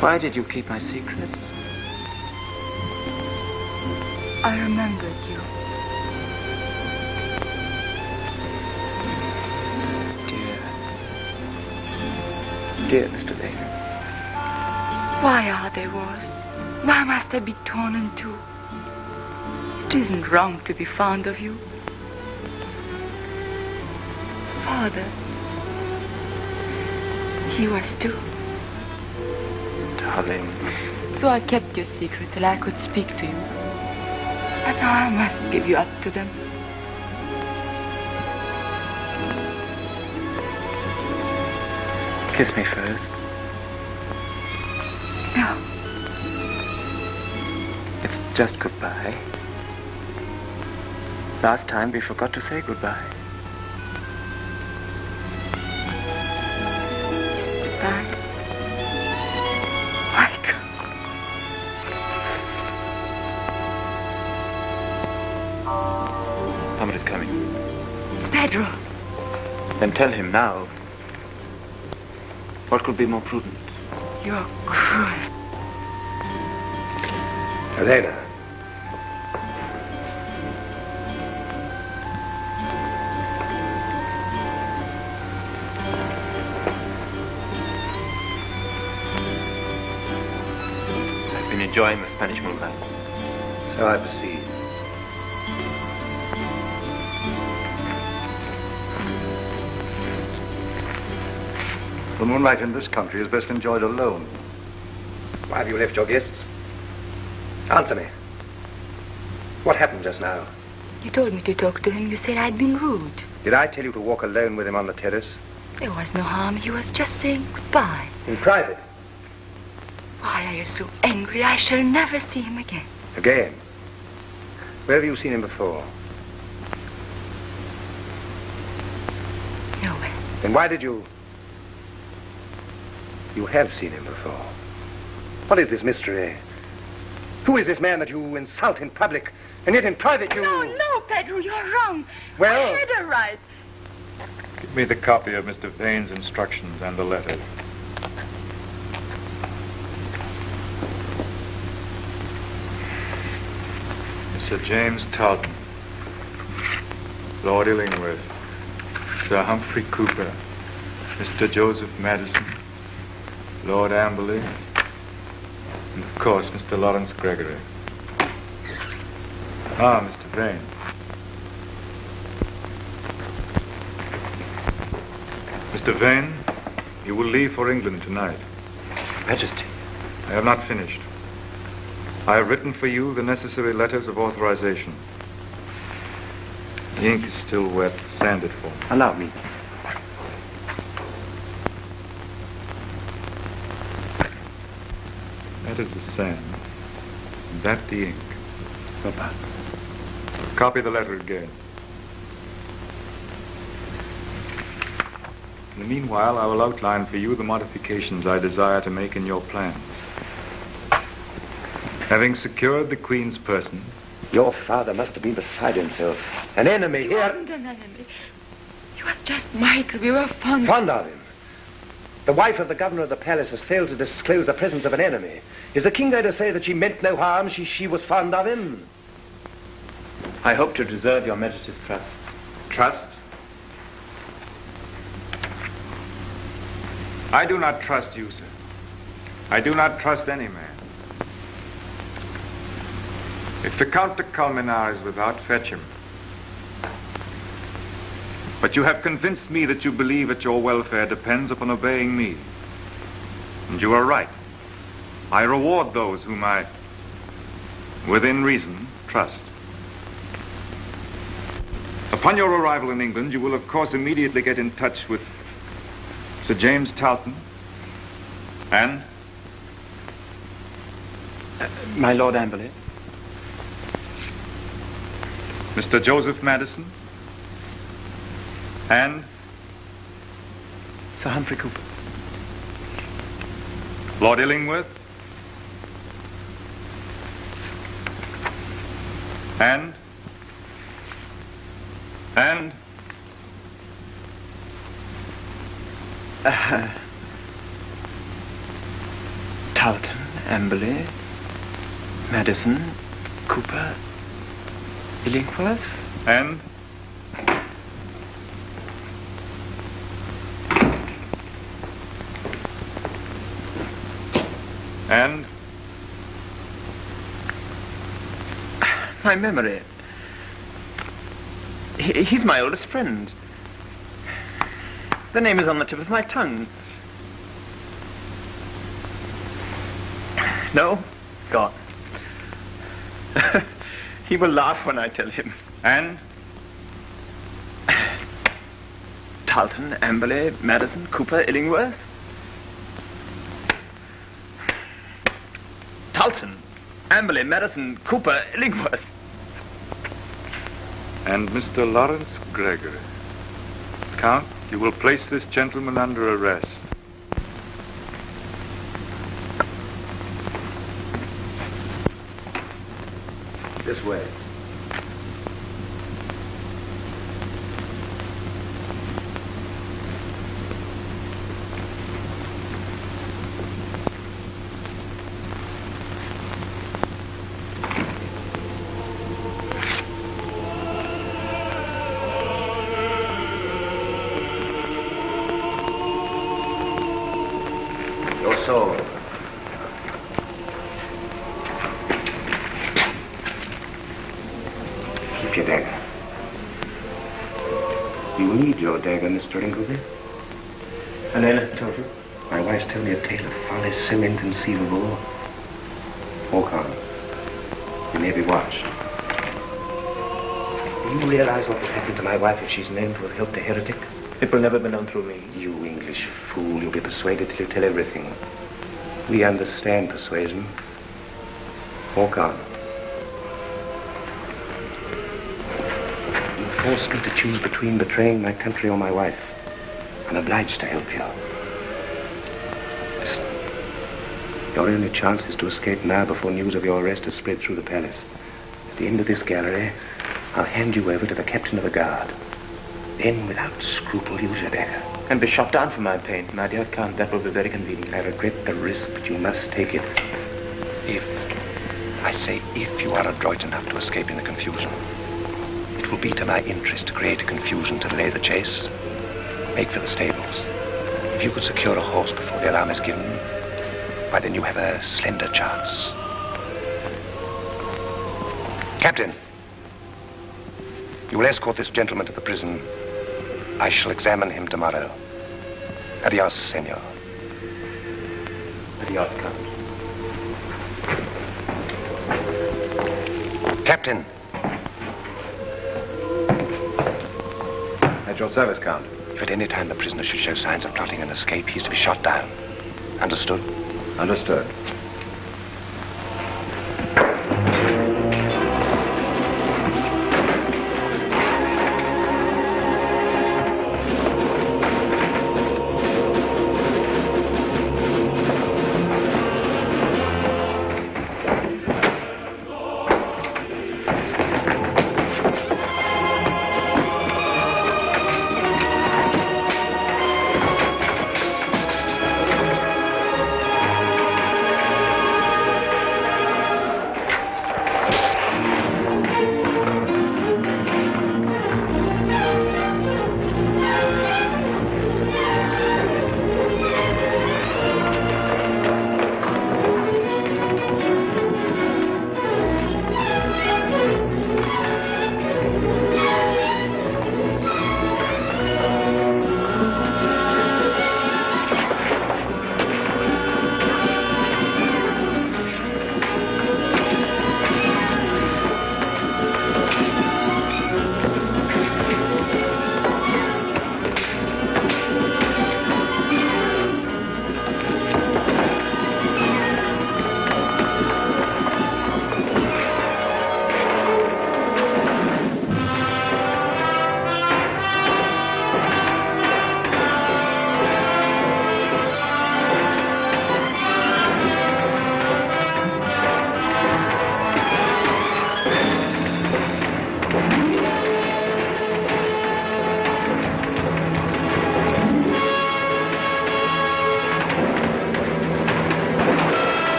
Why did you keep my secret? I remembered you. Dear Mr. Vane. Why are there wars? Why must I be torn in two? It isn't wrong to be fond of you. Father, he was too. Darling. So I kept your secret till I could speak to you. But now I must give you up to them. Kiss me first. No. It's just goodbye. Last time we forgot to say goodbye. Goodbye. Michael. Somebody's coming. It's Pedro. Then tell him now. What could be more prudent? You're cruel. Helena. I've been enjoying the Spanish moonlight. So I perceive. The moonlight in this country is best enjoyed alone. Why have you left your guests? Answer me. What happened just now? You told me to talk to him. You said I'd been rude. Did I tell you to walk alone with him on the terrace? There was no harm. He was just saying goodbye. In private? Why are you so angry? I shall never see him again. Again? Where have you seen him before? Nowhere. Then why did you... You have seen him before. What is this mystery? Who is this man that you insult in public, and yet in private you... No, Pedro, you're wrong. Well... I had a right. Give me the copy of Mr. Vane's instructions and the letters. Sir James Talton, Lord Illingworth, Sir Humphrey Cooper, Mr. Joseph Madison, Lord Amberley, and of course Mr. Lawrence Gregory. Ah, Mr. Vane. Mr. Vane, you will leave for England tonight. Majesty. I have not finished. I have written for you the necessary letters of authorization. The ink is still wet. Sand it for me. Allow me. That is the sand. And that the ink. Papa. Copy the letter again. In the meanwhile, I will outline for you the modifications I desire to make in your plans. Having secured the Queen's person... Your father must have been beside himself. An enemy He here. wasn't an enemy. He was just Michael. We were fond of him. The wife of the governor of the palace has failed to disclose the presence of an enemy. Is the king going to say that she meant no harm? She was fond of him? I hope to deserve your Majesty's trust. Trust? I do not trust you, sir. I do not trust any man. If the Count de Colmenar is without, fetch him. But you have convinced me that you believe that your welfare depends upon obeying me. And you are right. I reward those whom I, within reason, trust. Upon your arrival in England, you will of course immediately get in touch with Sir James Talton and... my Lord Amberley. Mr. Joseph Madison and... Sir Humphrey Cooper. Lord Illingworth and... Talton, Amberley, Madison, Cooper, Illingworth, and... my memory. He's my oldest friend. The name is on the tip of my tongue. No? Gone. He will laugh when I tell him. And? Talton, Amberley, Madison, Cooper, Illingworth. Talton, Amberley, Madison, Cooper, Illingworth. And Mr. Lawrence Gregory. Count, you will place this gentleman under arrest. This way. Your soul. Keep your dagger. You need your dagger, Mr. Ingolby. Helena has told you? My wife's told me a tale of folly so inconceivable. Walk on. You may be watched. Do you realize what will happen to my wife if she's known to have helped a heretic? It will never be known through me. You English fool. You'll be persuaded till you tell everything. We understand persuasion. Walk on. You forced me to choose between betraying my country or my wife. I'm obliged to help you. Listen. Your only chance is to escape now before news of your arrest has spread through the palace. At the end of this gallery, I'll hand you over to the captain of the guard. Then, without scruple, use your dagger. And be shot down for my pains, my dear Count. That will be very convenient. I regret the risk, but you must take it. If, I say if you are adroit enough to escape in the confusion, it will be to my interest to create a confusion to delay the chase. Make for the stables. If you could secure a horse before the alarm is given, why then you have a slender chance. Captain, you will escort this gentleman to the prison. I shall examine him tomorrow. Adios, senor. Adios, Count. Captain. At your service, Count. If at any time the prisoner should show signs of plotting an escape, he's to be shot down. Understood? Understood.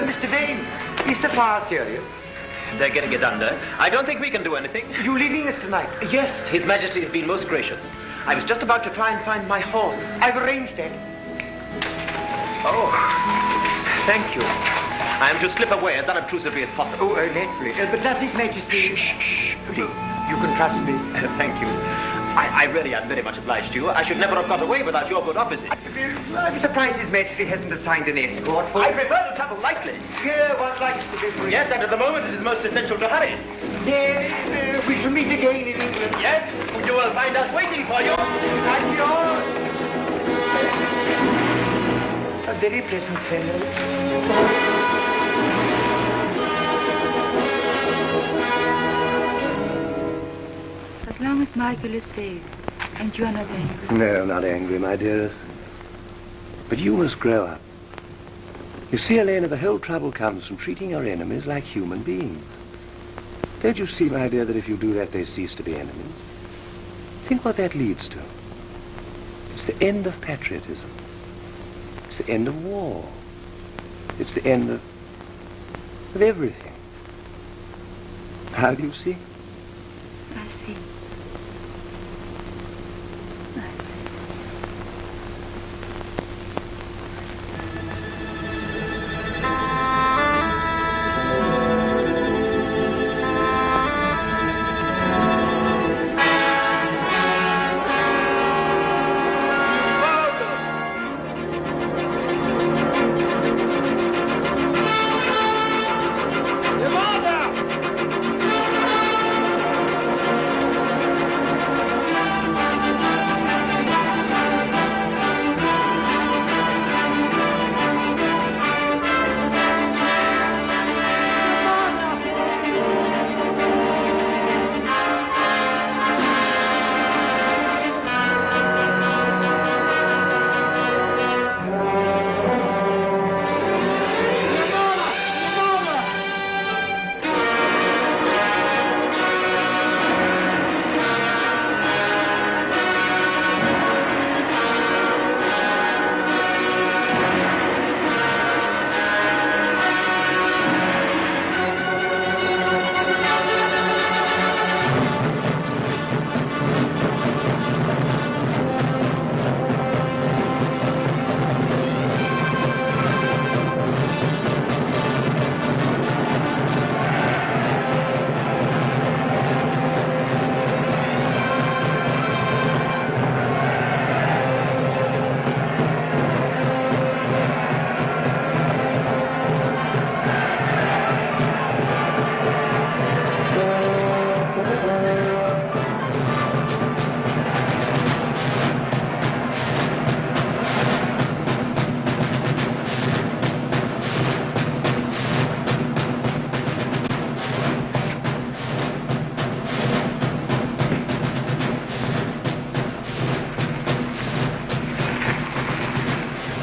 Mr. Vane, is the fire serious? They're getting it under. I don't think we can do anything. You leaving us tonight? Yes, His Majesty has been most gracious. I was just about to try and find my horse. I've arranged it. Oh, thank you. I am to slip away as unobtrusively as possible. Oh, naturally. But does His Majesty... Shh. You can trust me. Thank you. I really am very much obliged to you. I should never have got away without your good offices. I'm surprised His Majesty hasn't assigned an escort for... I prefer to travel lightly. Here, one likes to be free. Yes, and at the moment it is most essential to hurry. Yes, we shall meet again in England. Yes, you will find us waiting for you. I'm yours. A very pleasant fellow. As long as Michael is safe, and you are not angry. No, not angry, my dearest. But you must grow up. You see, Elena, the whole trouble comes from treating your enemies like human beings. Don't you see, my dear, that if you do that, they cease to be enemies? Think what that leads to. It's the end of patriotism. It's the end of war. It's the end of everything. How do you see? I see.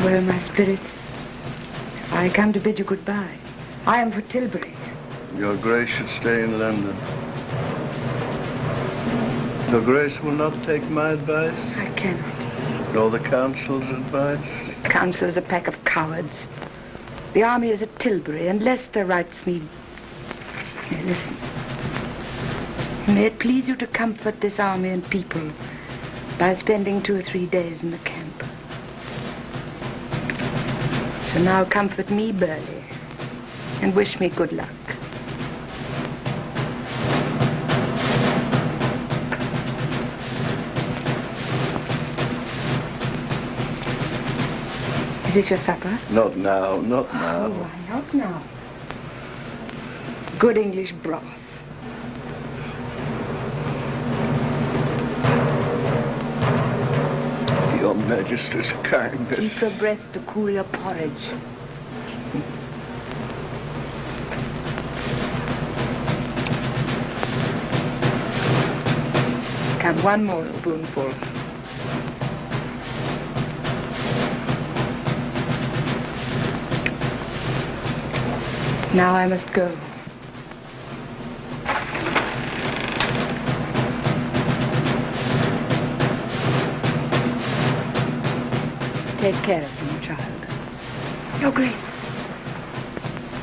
Well, my spirit, I come to bid you goodbye. I am for Tilbury. Your Grace should stay in London. Your Grace will not take my advice? I cannot. Nor the Council's advice? The Council is a pack of cowards. The army is at Tilbury, and Leicester writes me... Now, listen. May it please you to comfort this army and people by spending 2 or 3 days in the camp. So now comfort me, Burley, and wish me good luck. Is this your supper? Not now, not now. Oh, why not now? Good English broth. Your Majesty's kindness. Keep your breath to cool your porridge. Come, one more spoonful. Now I must go. Take care of him, child. Your Grace.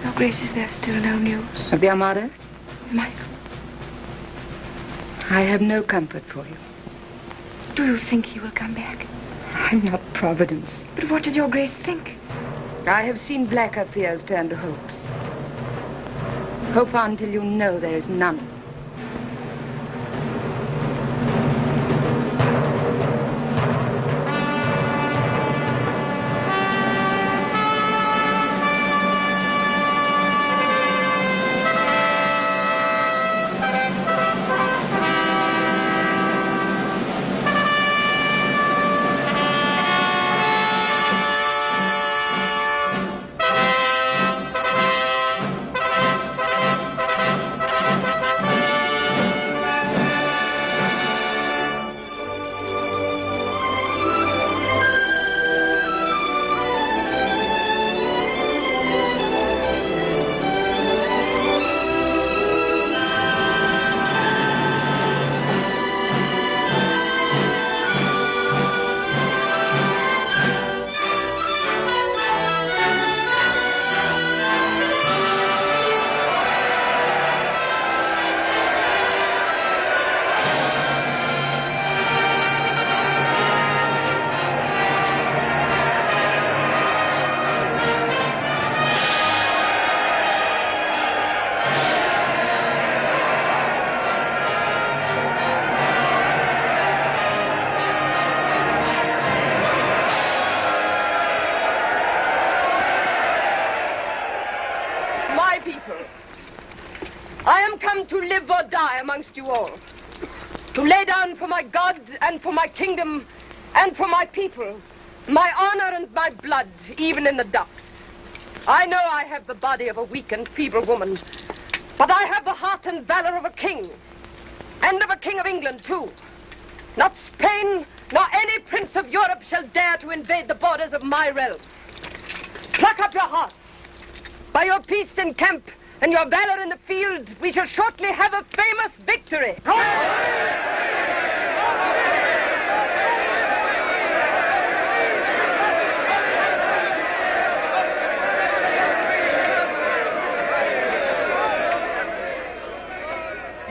Your Grace, is there still no news? Of the Armada? Michael. I have no comfort for you. Do you think he will come back? I'm not Providence. But what does your Grace think? I have seen blacker fears turn to hopes. Hope on until you know there is none. To live or die amongst you all. To lay down for my God and for my kingdom and for my people my honor and my blood, even in the dust. I know I have the body of a weak and feeble woman, but I have the heart and valor of a king, and of a king of England, too. Not Spain, nor any prince of Europe shall dare to invade the borders of my realm. Pluck up your hearts. By your peace in camp and your valor in the field, we shall shortly have a famous victory.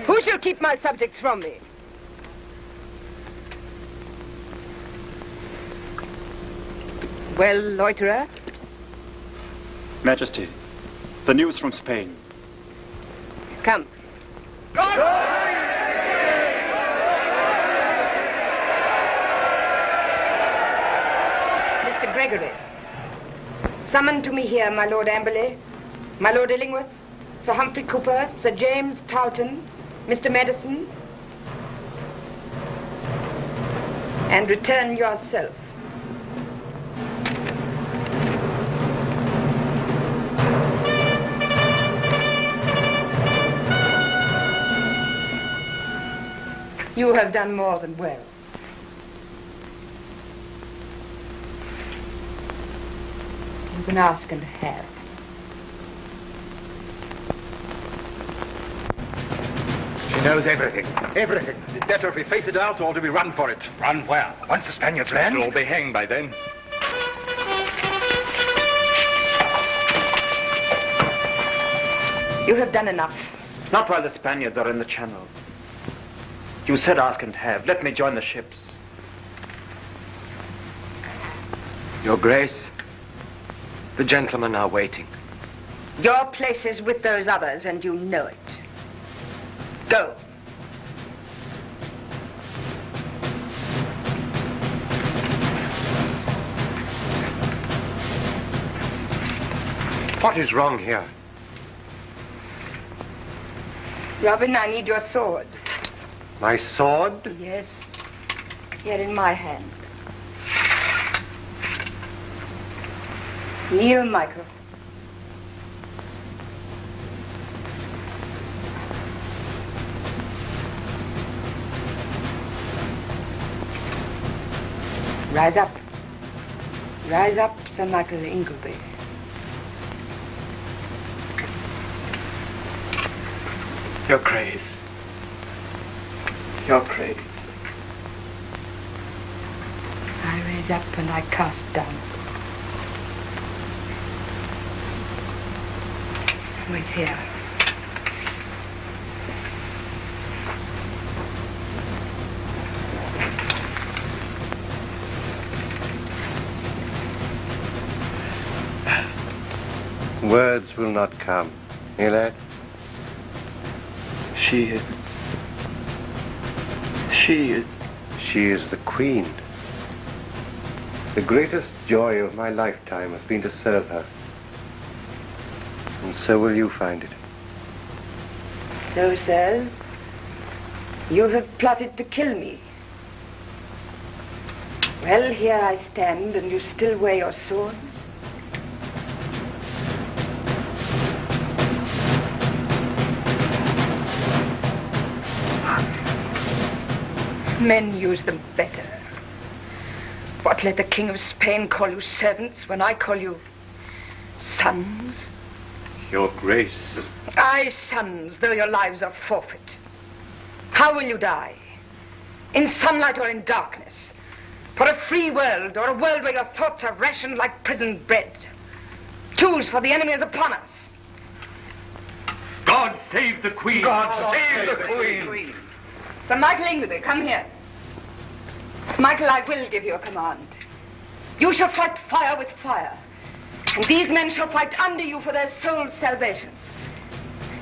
Who shall keep my subjects from me? Well, loiterer? Majesty, the news from Spain. Come. Mr. Gregory, summon to me here my Lord Amberley, my Lord Illingworth, Sir Humphrey Cooper, Sir James Tarleton, Mr. Madison, and return yourself. You have done more than well. can ask and have. She knows everything. Everything. Is it better if we face it out or do we run for it? Run where? Once the Spaniards land? We'll all be hanged by then. You have done enough. Not while the Spaniards are in the channel. You said ask and have. Let me join the ships. Your Grace, the gentlemen are waiting. Your place is with those others, and you know it. Go. What is wrong here? Robin, I need your sword. My sword? Yes. Here in my hand. Kneel, Michael. Rise up. Rise up, Sir Michael Ingolby. Your Grace. Your Grace. I raise up and I cast down. Wait here. Words will not come. Eh, lad? She is the Queen. The greatest joy of my lifetime has been to serve her. And so will you find it. So, sirs, you have plotted to kill me. Well, here I stand, and you still wear your swords. Men use them better. What, let the King of Spain call you servants when I call you sons? Your Grace. Aye, sons, though your lives are forfeit. How will you die? In sunlight or in darkness? For a free world or a world where your thoughts are rationed like prison bread? Choose, for the enemy is upon us. God save the Queen! God save the Queen! Sir Michael Ingolby, come here. Michael, I will give you a command. You shall fight fire with fire. And these men shall fight under you for their soul's salvation.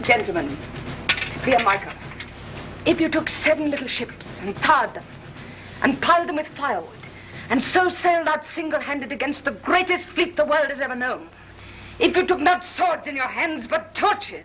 Gentlemen, dear Michael, if you took 7 little ships and tarred them and piled them with firewood and so sailed out single-handed against the greatest fleet the world has ever known, if you took not swords in your hands but torches...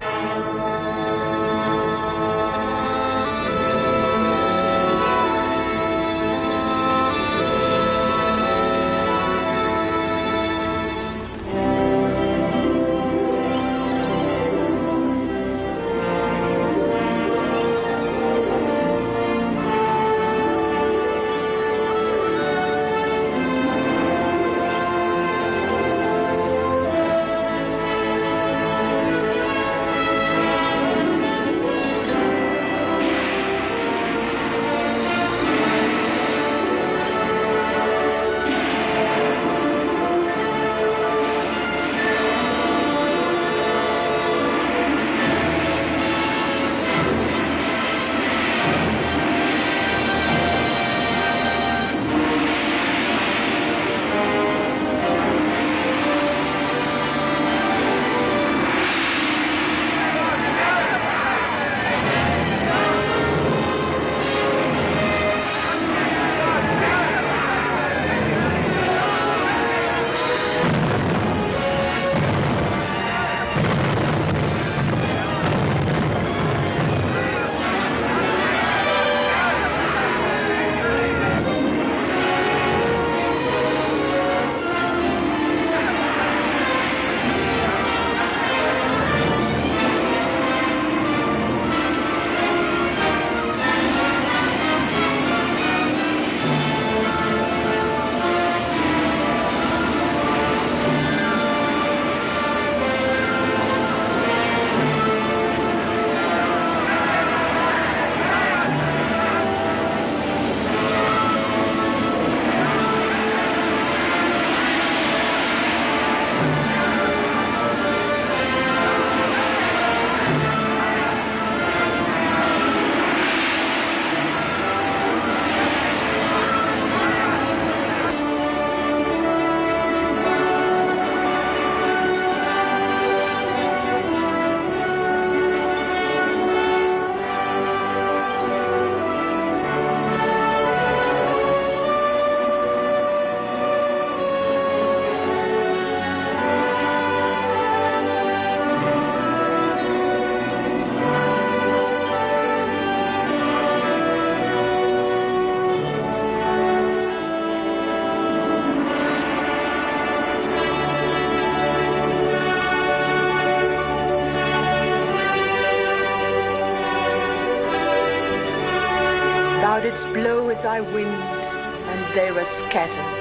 Thou didst blow with thy wind, and they were scattered.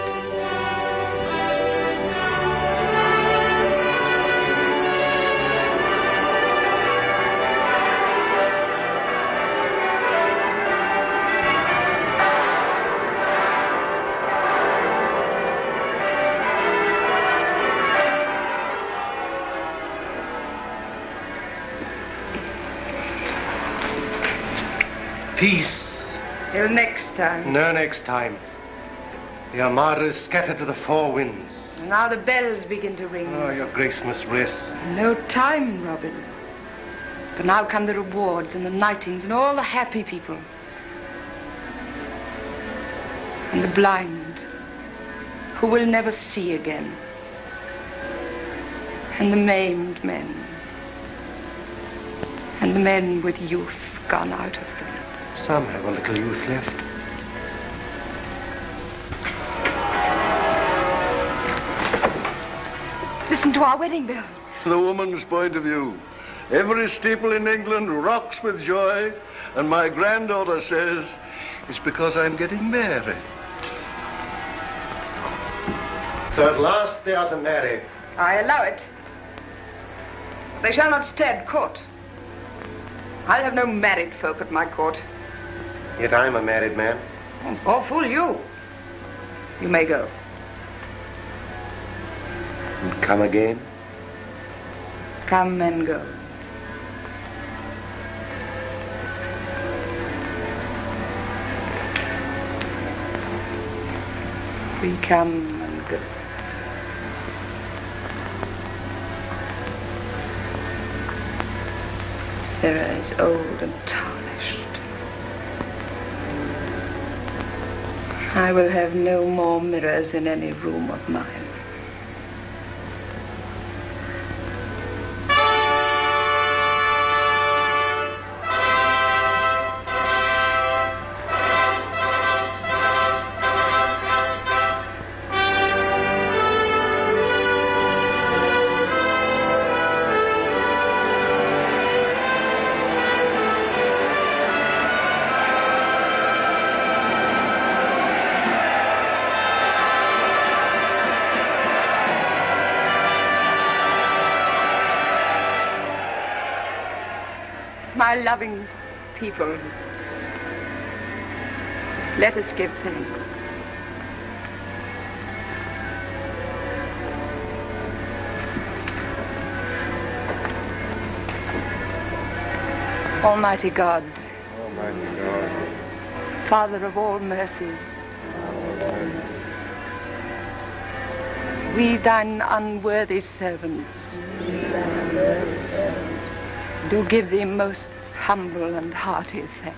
Peace. Till next time. No next time. The Armada is scattered to the four winds. And now the bells begin to ring. Oh, your grace must rest. No time, Robin. But now come the rewards and the knightings and all the happy people. And the blind, who will never see again. And the maimed men. And the men with youth gone out of them. Some have a little youth left. Listen to our wedding bells. The woman's point of view. Every steeple in England rocks with joy, and my granddaughter says it's because I'm getting married. So at last they are to marry. I allow it. They shall not stand court. I'll have no married folk at my court. Yet I'm a married man. Oh, fool you. You may go. And come again? Come and go. We come and go. Sarah is old and tarnished. I will have no more mirrors in any room of mine. My loving people, let us give thanks. Almighty God, Father of all mercies, we thine unworthy servants do give thee most humble and hearty thanks.